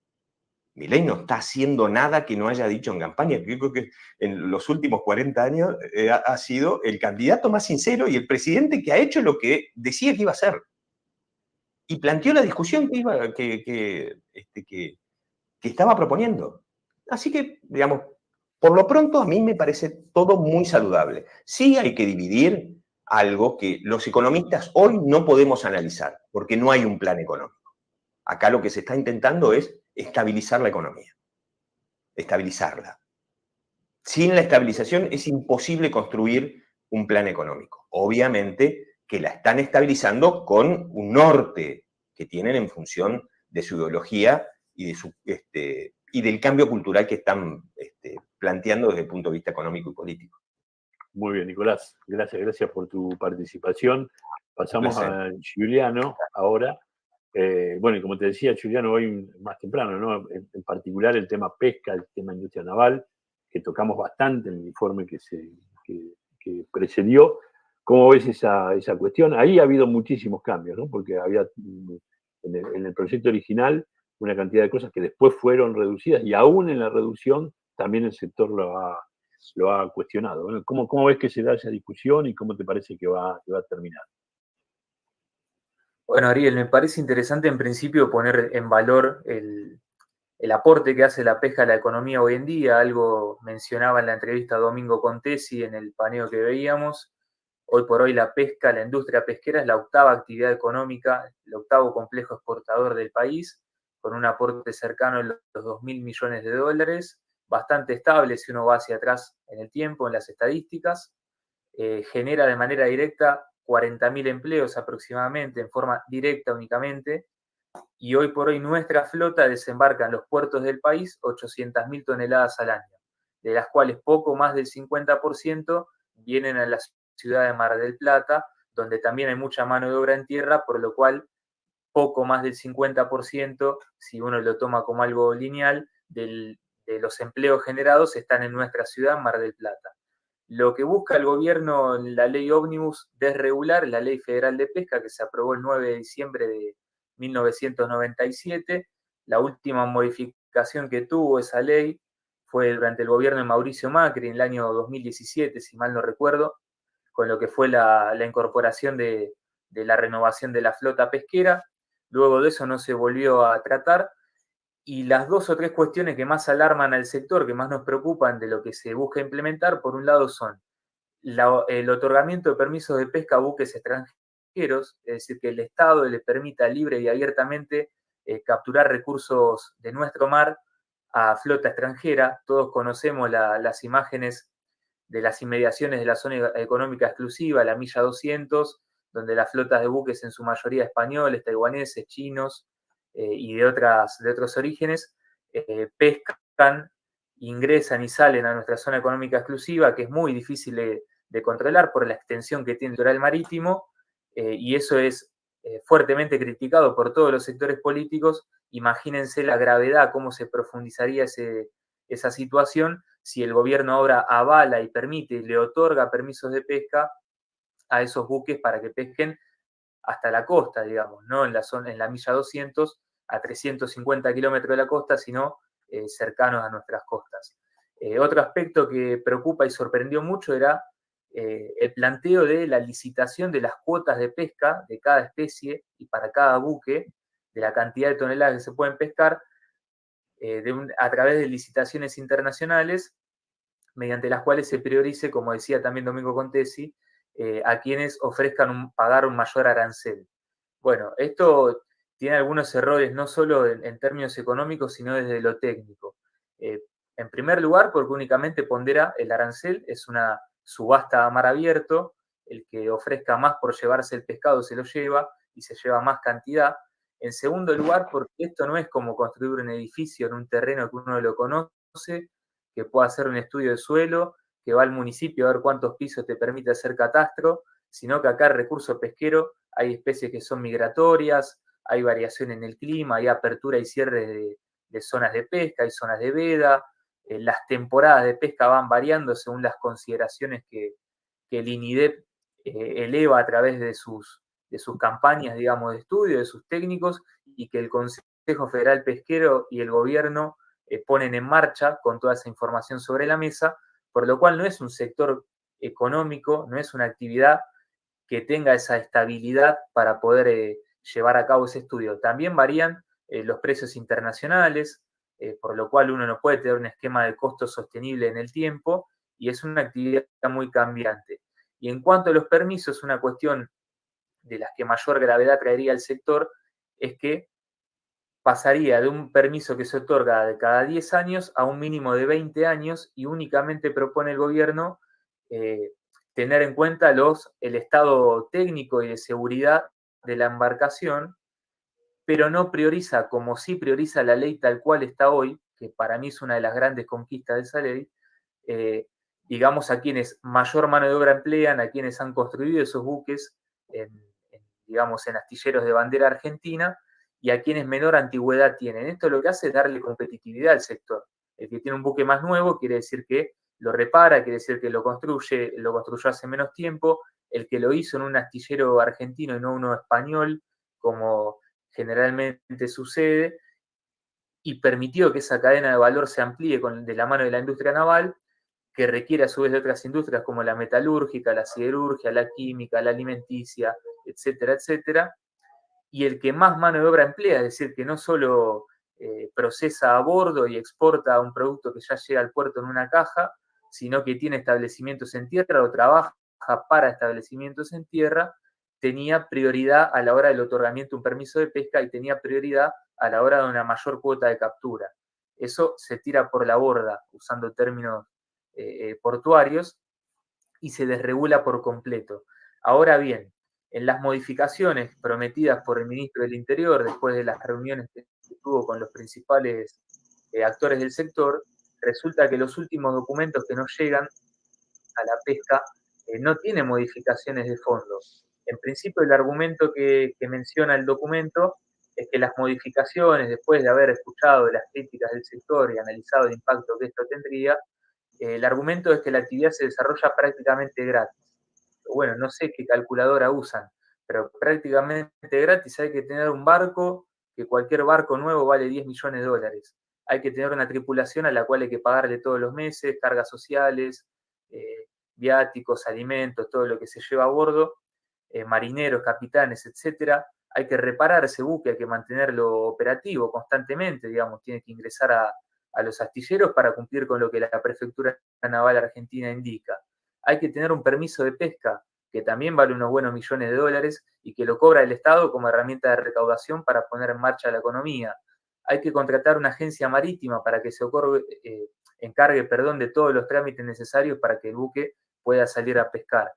Milei no está haciendo nada que no haya dicho en campaña. Yo creo que en los últimos 40 años ha sido el candidato más sincero y el presidente que ha hecho lo que decía que iba a hacer. Y planteó la discusión que estaba proponiendo. Así que, digamos, por lo pronto a mí me parece todo muy saludable. Sí hay que dividir algo que los economistas hoy no podemos analizar, porque no hay un plan económico. Acá lo que se está intentando es estabilizar la economía, estabilizarla. Sin la estabilización es imposible construir un plan económico. Obviamente que la están estabilizando con un norte que tienen en función de su ideología y, y del cambio cultural que están planteando desde el punto de vista económico y político. Muy bien, Nicolás. Gracias por tu participación. Pasamos a Giuliano ahora. Bueno, y como te decía Juliano hoy más temprano, ¿no? En particular el tema pesca, el tema industria naval, que tocamos bastante en el informe que precedió. ¿Cómo ves esa cuestión? Ahí ha habido muchísimos cambios, ¿no? Porque había en el proyecto original una cantidad de cosas que después fueron reducidas y aún en la reducción también el sector lo ha cuestionado. Bueno, ¿cómo ves que se da esa discusión y cómo te parece que va a terminar? Bueno, Ariel, me parece interesante en principio poner en valor el aporte que hace la pesca a la economía hoy en día. Algo mencionaba en la entrevista Domingo Contesi en el paneo que veíamos. Hoy por hoy la pesca, la industria pesquera es la octava actividad económica, el octavo complejo exportador del país, con un aporte cercano a los 2.000 millones de dólares, bastante estable si uno va hacia atrás en el tiempo, en las estadísticas. Genera de manera directa 40.000 empleos aproximadamente, en forma directa únicamente, y hoy por hoy nuestra flota desembarca en los puertos del país 800.000 toneladas al año, de las cuales poco más del 50% vienen a la ciudad de Mar del Plata, donde también hay mucha mano de obra en tierra, por lo cual poco más del 50%, si uno lo toma como algo lineal, de los empleos generados están en nuestra ciudad, Mar del Plata. Lo que busca el gobierno en la ley ómnibus desregular, la ley federal de pesca que se aprobó el 9 de diciembre de 1997, la última modificación que tuvo esa ley fue durante el gobierno de Mauricio Macri en el año 2017, si mal no recuerdo, con lo que fue la incorporación de la renovación de la flota pesquera. Luego de eso no se volvió a tratar. Y las dos o tres cuestiones que más alarman al sector, que más nos preocupan de lo que se busca implementar, por un lado son el otorgamiento de permisos de pesca a buques extranjeros, es decir, que el Estado le permita libre y abiertamente capturar recursos de nuestro mar a flota extranjera. Todos conocemos las imágenes de las inmediaciones de la zona económica exclusiva, la milla 200, donde las flotas de buques, en su mayoría españoles, taiwaneses, chinos y de otros orígenes, pescan, ingresan y salen a nuestra zona económica exclusiva, que es muy difícil de controlar por la extensión que tiene el litoral marítimo, y eso es fuertemente criticado por todos los sectores políticos. Imagínense la gravedad, cómo se profundizaría esa situación si el gobierno ahora avala y permite y le otorga permisos de pesca a esos buques para que pesquen hasta la costa, digamos, no en la milla 200, a 350 kilómetros de la costa, sino cercanos a nuestras costas. Otro aspecto que preocupa y sorprendió mucho era el planteo de la licitación de las cuotas de pesca de cada especie y para cada buque, de la cantidad de toneladas que se pueden pescar, a través de licitaciones internacionales, mediante las cuales se priorice, como decía también Domingo Contesi, a quienes ofrezcan pagar un mayor arancel. Bueno, esto tiene algunos errores, no solo en términos económicos, sino desde lo técnico. En primer lugar, porque únicamente pondera el arancel, es una subasta a mar abierto, el que ofrezca más por llevarse el pescado se lo lleva y se lleva más cantidad. En segundo lugar, porque esto no es como construir un edificio en un terreno que uno lo conoce, que pueda hacer un estudio de suelo, que va al municipio a ver cuántos pisos te permite hacer catastro, sino que acá el recurso pesquero hay especies que son migratorias, hay variación en el clima, hay apertura y cierre de zonas de pesca, hay zonas de veda, las temporadas de pesca van variando según las consideraciones que el INIDEP eleva a través de sus campañas, digamos, de estudio, de sus técnicos, y que el Consejo Federal Pesquero y el gobierno ponen en marcha con toda esa información sobre la mesa, por lo cual no es un sector económico, no es una actividad que tenga esa estabilidad para poder llevar a cabo ese estudio. También varían los precios internacionales, por lo cual uno no puede tener un esquema de costo sostenible en el tiempo, y es una actividad muy cambiante. Y en cuanto a los permisos, una cuestión de las que mayor gravedad traería al sector es que pasaría de un permiso que se otorga de cada 10 años a un mínimo de 20 años, y únicamente propone el gobierno tener en cuenta el estado técnico y de seguridad de la embarcación, pero no prioriza, como sí prioriza la ley tal cual está hoy, que para mí es una de las grandes conquistas de esa ley, digamos, a quienes mayor mano de obra emplean, a quienes han construido esos buques, digamos, en astilleros de bandera argentina, y a quienes menor antigüedad tienen. Esto lo que hace es darle competitividad al sector. El que tiene un buque más nuevo quiere decir que lo repara, quiere decir que lo construyó hace menos tiempo. El que lo hizo en un astillero argentino y no uno español, como generalmente sucede, y permitió que esa cadena de valor se amplíe de la mano de la industria naval, que requiere a su vez de otras industrias como la metalúrgica, la siderurgia, la química, la alimenticia, etcétera, etcétera. Y el que más mano de obra emplea, es decir, que no solo procesa a bordo y exporta un producto que ya llega al puerto en una caja, sino que tiene establecimientos en tierra o trabaja para establecimientos en tierra, tenía prioridad a la hora del otorgamiento de un permiso de pesca y tenía prioridad a la hora de una mayor cuota de captura. Eso se tira por la borda, usando términos portuarios, y se desregula por completo. Ahora bien, en las modificaciones prometidas por el ministro del Interior después de las reuniones que tuvo con los principales actores del sector, resulta que los últimos documentos que nos llegan a la pesca no tienen modificaciones de fondo. En principio, el argumento que menciona el documento es que las modificaciones, después de haber escuchado las críticas del sector y analizado el impacto que esto tendría, el argumento es que la actividad se desarrolla prácticamente gratis. Bueno, no sé qué calculadora usan, pero prácticamente gratis hay que tener un barco, que cualquier barco nuevo vale 10 millones de dólares. Hay que tener una tripulación a la cual hay que pagarle todos los meses, cargas sociales, viáticos, alimentos, todo lo que se lleva a bordo, marineros, capitanes, etcétera. Hay que reparar ese buque, hay que mantenerlo operativo constantemente, digamos, tiene que ingresar a los astilleros para cumplir con lo que la Prefectura Naval Argentina indica. Hay que tener un permiso de pesca, que también vale unos buenos millones de dólares y que lo cobra el Estado como herramienta de recaudación para poner en marcha la economía. Hay que contratar una agencia marítima para que se encargue de todos los trámites necesarios para que el buque pueda salir a pescar.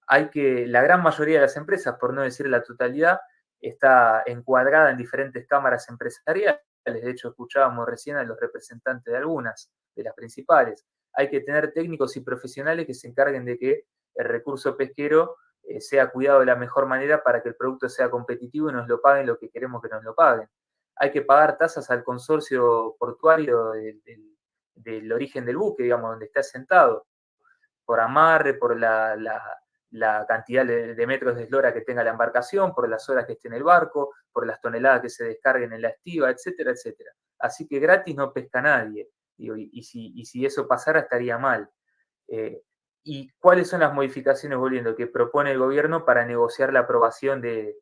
La gran mayoría de las empresas, por no decir la totalidad, está encuadrada en diferentes cámaras empresariales. De hecho, escuchábamos recién a los representantes de algunas, de las principales. Hay que tener técnicos y profesionales que se encarguen de que el recurso pesquero sea cuidado de la mejor manera para que el producto sea competitivo y nos lo paguen lo que queremos que nos lo paguen. Hay que pagar tasas al consorcio portuario del origen del buque, digamos, donde está asentado, por amarre, por la cantidad de metros de eslora que tenga la embarcación, por las horas que esté en el barco, por las toneladas que se descarguen en la estiba, etcétera, etcétera. Así que gratis no pesca nadie. Y si eso pasara estaría mal. ¿Y cuáles son las modificaciones, volviendo, que propone el gobierno para negociar la aprobación de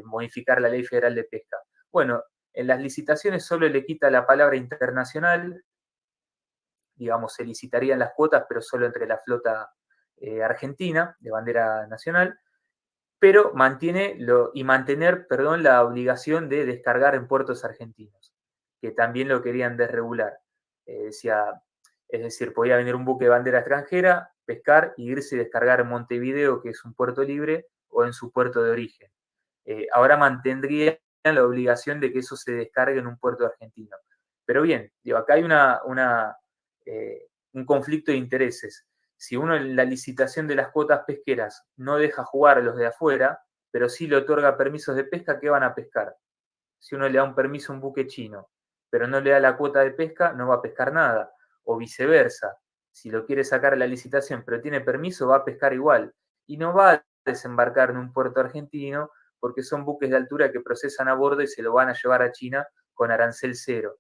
modificar la Ley Federal de Pesca? Bueno, en las licitaciones solo le quita la palabra internacional, digamos, se licitarían las cuotas, pero solo entre la flota argentina, de bandera nacional, pero mantener la obligación de descargar en puertos argentinos, que también lo querían desregular. Es decir, podía venir un buque de bandera extranjera, pescar y irse y descargar en Montevideo, que es un puerto libre, o en su puerto de origen. Ahora mantendrían la obligación de que eso se descargue en un puerto argentino. Pero bien, acá hay un conflicto de intereses. Si uno en la licitación de las cuotas pesqueras no deja jugar a los de afuera, pero sí le otorga permisos de pesca, ¿qué van a pescar? Si uno le da un permiso a un buque chino, pero no le da la cuota de pesca, no va a pescar nada. O viceversa, si lo quiere sacar a la licitación, pero tiene permiso, va a pescar igual. Y no va a desembarcar en un puerto argentino porque son buques de altura que procesan a bordo y se lo van a llevar a China con arancel cero.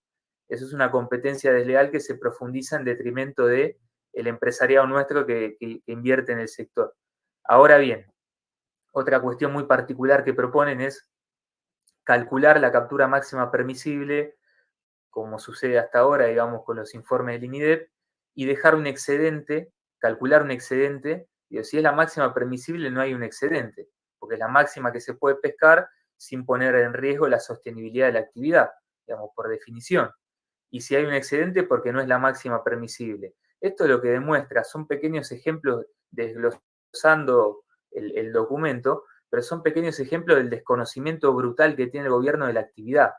Eso es una competencia desleal que se profundiza en detrimento del empresariado nuestro que invierte en el sector. Ahora bien, otra cuestión muy particular que proponen es calcular la captura máxima permisible, como sucede hasta ahora, digamos, con los informes del INIDEP, y dejar un excedente, calcular un excedente. Si es la máxima permisible, no hay un excedente, porque es la máxima que se puede pescar sin poner en riesgo la sostenibilidad de la actividad, digamos, por definición. Y si hay un excedente, porque no es la máxima permisible. Esto lo que demuestra, son pequeños ejemplos, desglosando el documento, pero son pequeños ejemplos del desconocimiento brutal que tiene el gobierno de la actividad.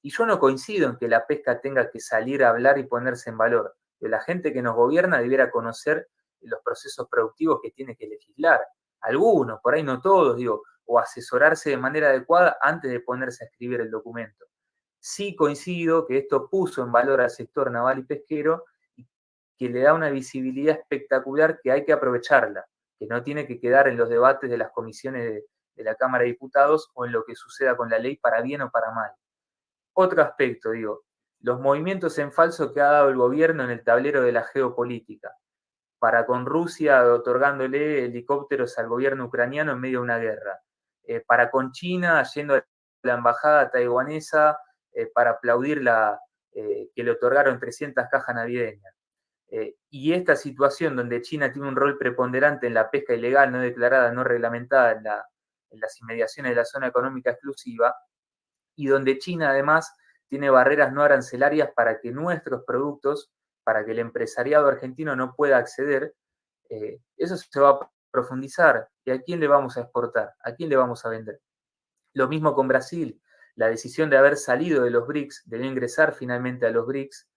Y yo no coincido en que la pesca tenga que salir a hablar y ponerse en valor. Que la gente que nos gobierna debiera conocer los procesos productivos que tiene que legislar. algunos, por ahí no todos, digo, o asesorarse de manera adecuada antes de ponerse a escribir el documento. Sí coincido que esto puso en valor al sector naval y pesquero y que le da una visibilidad espectacular que hay que aprovecharla, que no tiene que quedar en los debates de las comisiones de la Cámara de Diputados o en lo que suceda con la ley para bien o para mal. Otro aspecto, digo, los movimientos en falso que ha dado el gobierno en el tablero de la geopolítica, para con Rusia otorgándole helicópteros al gobierno ucraniano en medio de una guerra, para con China yendo a la embajada taiwanesa para aplaudir que le otorgaron 300 cajas navideñas. Y esta situación donde China tiene un rol preponderante en la pesca ilegal, no declarada, no reglamentada en las inmediaciones de la zona económica exclusiva, y donde China además tiene barreras no arancelarias para que nuestros productos, para que el empresariado argentino no pueda acceder, eso se va a profundizar. ¿Y a quién le vamos a exportar? ¿A quién le vamos a vender? Lo mismo con Brasil. La decisión de haber salido de los BRICS, de no ingresar finalmente a los BRICS,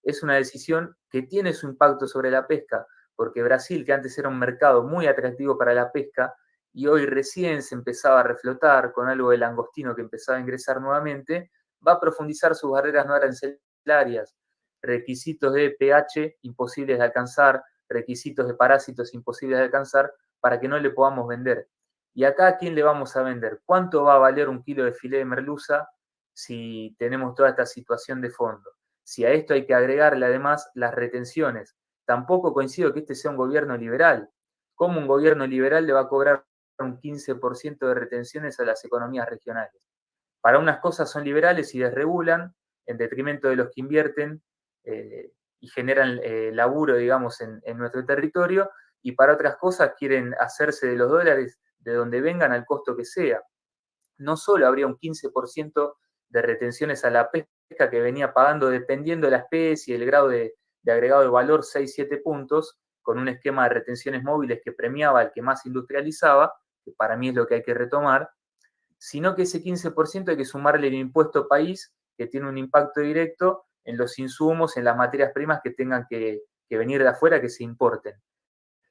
es una decisión que tiene su impacto sobre la pesca, porque Brasil, que antes era un mercado muy atractivo para la pesca, y hoy recién se empezaba a reflotar con algo de langostino que empezaba a ingresar nuevamente, va a profundizar sus barreras no arancelarias, requisitos de pH imposibles de alcanzar, requisitos de parásitos imposibles de alcanzar, para que no le podamos vender. ¿Y acá a quién le vamos a vender? ¿Cuánto va a valer un kilo de filé de merluza si tenemos toda esta situación de fondo? Si a esto hay que agregarle además las retenciones. Tampoco coincido que este sea un gobierno liberal. ¿Cómo un gobierno liberal le va a cobrar un 15% de retenciones a las economías regionales? Para unas cosas son liberales y desregulan en detrimento de los que invierten y generan laburo, digamos, en nuestro territorio, y para otras cosas quieren hacerse de los dólares de donde vengan al costo que sea. No solo habría un 15% de retenciones a la pesca que venía pagando, dependiendo de la especie y el grado de agregado de valor, 6-7 puntos, con un esquema de retenciones móviles que premiaba al que más industrializaba, que para mí es lo que hay que retomar, sino que ese 15% hay que sumarle el impuesto país, que tiene un impacto directo en los insumos, en las materias primas que tengan que venir de afuera, que se importen.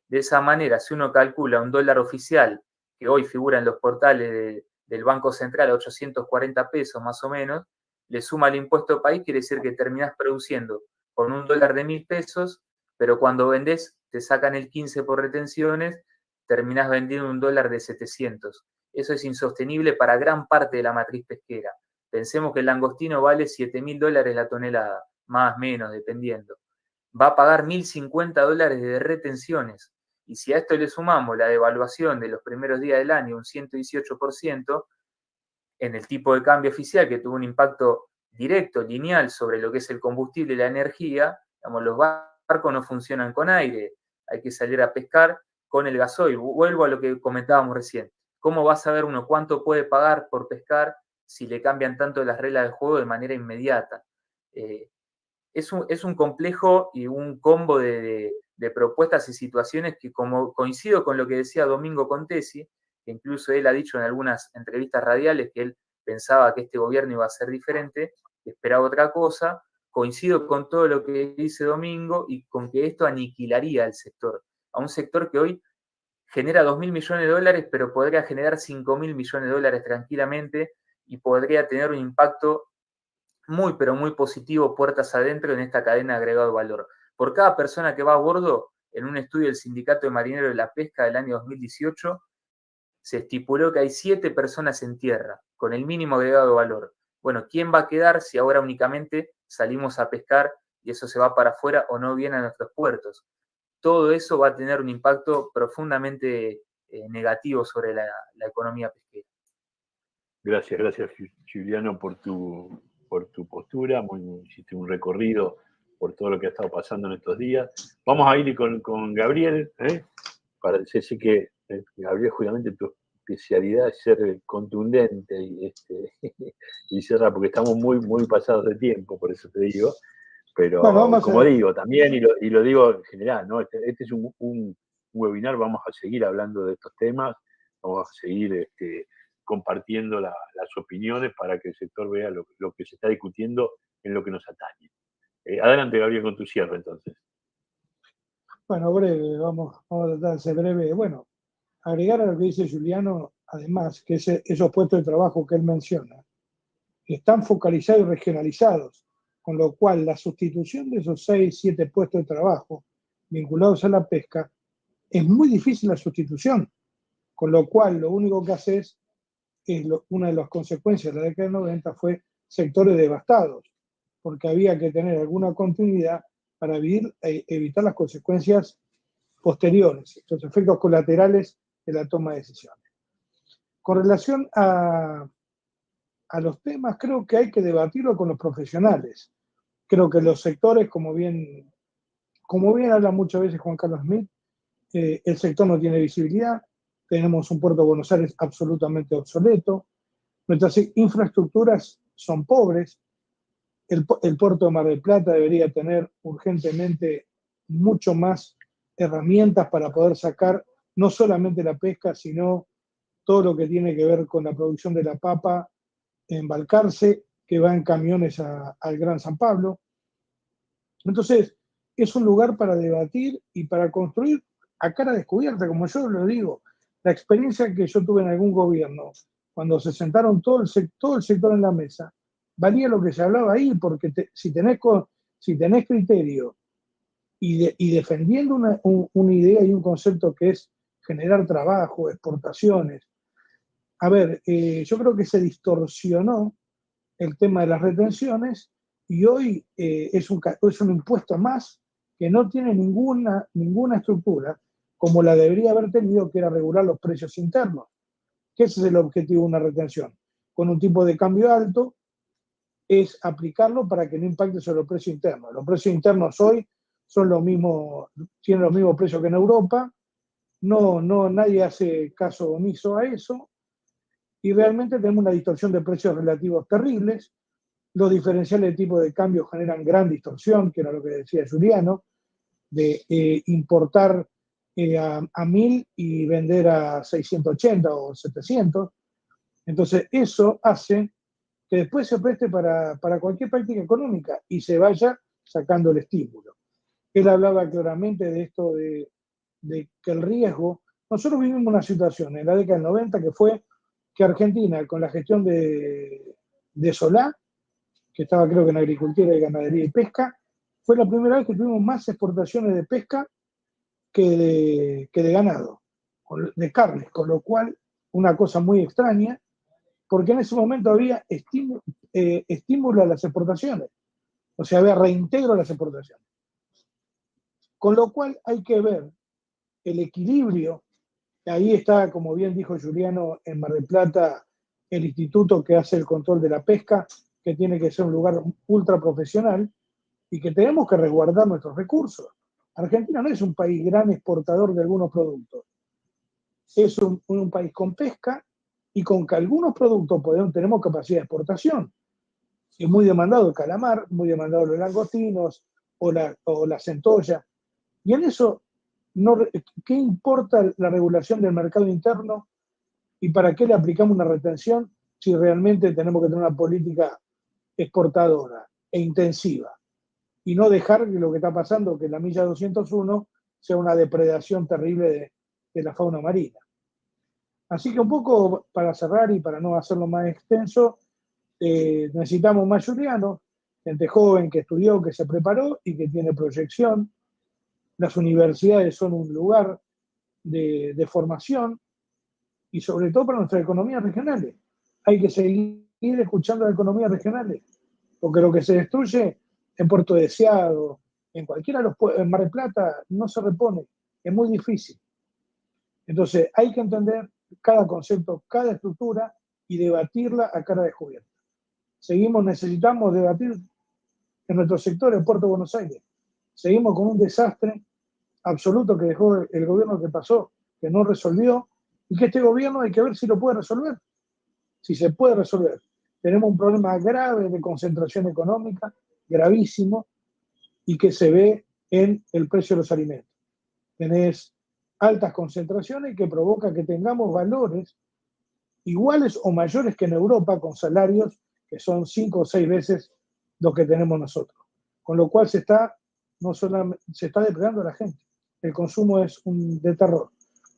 De esa manera, si uno calcula un dólar oficial, que hoy figura en los portales del Banco Central a 840 pesos más o menos, le suma el impuesto país, quiere decir que terminás produciendo con un dólar de 1.000 pesos, pero cuando vendés te sacan el 15 por retenciones, terminás vendiendo un dólar de 700. Eso es insostenible para gran parte de la matriz pesquera. Pensemos que el langostino vale $7.000 la tonelada, más o menos, dependiendo. Va a pagar $1.050 de retenciones. Y si a esto le sumamos la devaluación de los primeros días del año, un 118%, en el tipo de cambio oficial, que tuvo un impacto directo, lineal, sobre lo que es el combustible y la energía, digamos, los barcos no funcionan con aire, hay que salir a pescar con el gasoil. Vuelvo a lo que comentábamos recién. ¿Cómo va a saber uno cuánto puede pagar por pescar si le cambian tanto las reglas del juego de manera inmediata? Es un complejo y un combo de propuestas y situaciones que, como coincido con lo que decía Domingo Contesi, que incluso él ha dicho en algunas entrevistas radiales que él pensaba que este gobierno iba a ser diferente, que esperaba otra cosa, coincido con todo lo que dice Domingo y con que esto aniquilaría al sector, a un sector que hoy genera 2.000 millones de dólares, pero podría generar 5.000 millones de dólares tranquilamente y podría tener un impacto muy, pero muy positivo puertas adentro en esta cadena de agregado de valor. Por cada persona que va a bordo, en un estudio del Sindicato de Marineros de la Pesca del año 2018, se estipuló que hay 7 personas en tierra, con el mínimo agregado de valor. Bueno, ¿quién va a quedar si ahora únicamente salimos a pescar y eso se va para afuera o no viene a nuestros puertos? Todo eso va a tener un impacto profundamente negativo sobre la economía pesquera. Gracias, Juliano, por tu postura. Hiciste un recorrido por todo lo que ha estado pasando en estos días. Vamos a ir con Gabriel. Sé que Gabriel, justamente tu especialidad es ser contundente y cerrar, porque estamos muy pasados de tiempo, por eso te digo. Pero bueno, como digo también, y lo digo en general, ¿no? Este es un webinar, vamos a seguir hablando de estos temas, vamos a seguir compartiendo las opiniones para que el sector vea lo que se está discutiendo en lo que nos atañe. Adelante, Gabriel, con tu cierre, entonces. Bueno, breve, vamos a tratar de ser breve. Bueno, agregar a lo que dice Juliano, además, que esos puestos de trabajo que él menciona están focalizados y regionalizados, con lo cual la sustitución de esos 6, 7 puestos de trabajo vinculados a la pesca es muy difícil la sustitución, con lo cual lo único que hace es una de las consecuencias de la década del 90 fue sectores devastados, porque había que tener alguna continuidad para evitar las consecuencias posteriores, los efectos colaterales de la toma de decisiones. Con relación a los temas, creo que hay que debatirlo con los profesionales. Creo que los sectores, como bien habla muchas veces Juan Carlos Smith, el sector no tiene visibilidad, tenemos un puerto de Buenos Aires absolutamente obsoleto, nuestras infraestructuras son pobres, el puerto de Mar del Plata debería tener urgentemente mucho más herramientas para poder sacar no solamente la pesca, sino todo lo que tiene que ver con la producción de la papa en Balcarce, que va en camiones al Gran San Pablo. Entonces, es un lugar para debatir y para construir a cara descubierta, como yo lo digo. La experiencia que yo tuve en algún gobierno, cuando se sentaron todo el sector en la mesa, valía lo que se hablaba ahí, porque si tenés criterio y defendiendo una idea y un concepto que es generar trabajo, exportaciones. A ver, yo creo que se distorsionó el tema de las retenciones y hoy es un impuesto más que no tiene ninguna estructura como la debería haber tenido, que era regular los precios internos, que ese es el objetivo de una retención. Con un tipo de cambio alto es aplicarlo para que no impacte sobre los precios internos. Los precios internos hoy son tienen los mismos precios que en Europa, nadie hace caso omiso a eso, y realmente tenemos una distorsión de precios relativos terribles. Los diferenciales de tipo de cambio generan gran distorsión, que era lo que decía Juliano, de importar a 1000 y vender a 680 o 700. Entonces eso hace que después se preste para cualquier práctica económica y se vaya sacando el estímulo. Él hablaba claramente de esto de que el riesgo... Nosotros vivimos una situación en la década del 90 que fue que Argentina, con la gestión de Solá, que estaba creo que en agricultura y ganadería y pesca, fue la primera vez que tuvimos más exportaciones de pesca que de ganado, de carnes, con lo cual una cosa muy extraña, porque en ese momento había estímulo a las exportaciones, o sea, había reintegro a las exportaciones. Con lo cual hay que ver el equilibrio. Ahí está, como bien dijo Juliano, en Mar del Plata, el instituto que hace el control de la pesca, que tiene que ser un lugar ultra profesional y que tenemos que resguardar nuestros recursos. Argentina no es un país gran exportador de algunos productos. Es un país con pesca y con que algunos productos tenemos capacidad de exportación. Es muy demandado el calamar, muy demandado los langostinos o la centolla. Y en eso, ¿qué importa la regulación del mercado interno y para qué le aplicamos una retención si realmente tenemos que tener una política exportadora e intensiva? Y no dejar que lo que está pasando, que la milla 201 sea una depredación terrible de la fauna marina. Así que un poco para cerrar y para no hacerlo más extenso, necesitamos más Juliano, gente joven que estudió, que se preparó y que tiene proyección. Las universidades son un lugar de formación y sobre todo para nuestras economías regionales. Hay que seguir escuchando las economías regionales, porque lo que se destruye en Puerto Deseado, en cualquiera de los en Mar del Plata, no se repone, es muy difícil. Entonces hay que entender cada concepto, cada estructura y debatirla a cara descubierta. Necesitamos debatir en nuestro sector, el Puerto de Buenos Aires. Seguimos con un desastre absoluto que dejó el gobierno que pasó, que no resolvió, y que este gobierno hay que ver si lo puede resolver, si se puede resolver. Tenemos un problema grave de concentración económica, gravísimo, y que se ve en el precio de los alimentos. Tenés altas concentraciones que provoca que tengamos valores iguales o mayores que en Europa, con salarios que son 5 o 6 veces lo que tenemos nosotros. Con lo cual se está depredando a la gente. El consumo es de terror.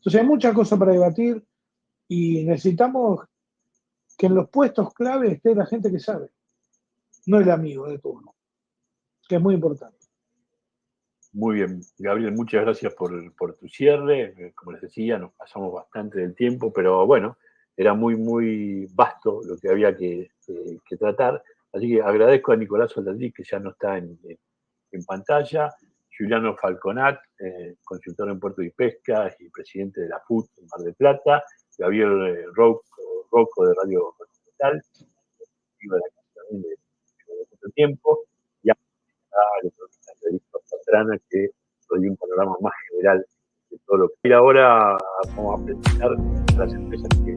Entonces hay muchas cosas para debatir y necesitamos que en los puestos clave esté la gente que sabe, no el amigo de turno, que es muy importante. Muy bien, Gabriel, muchas gracias por tu cierre. Como les decía, nos pasamos bastante del tiempo, pero bueno, era muy, muy vasto lo que había que tratar. Así que agradezco a Nicolás Soldadí, que ya no está en pantalla, Juliano Falconat, consultor en Puerto y Pesca y presidente de la FUT en Mar del Plata, Gabriel Rocco de Radio Continental, de mucho tiempo, y a el economista Federico Pastrana, que nos dio un panorama más general de todo lo que. Y ahora vamos a presentar las empresas que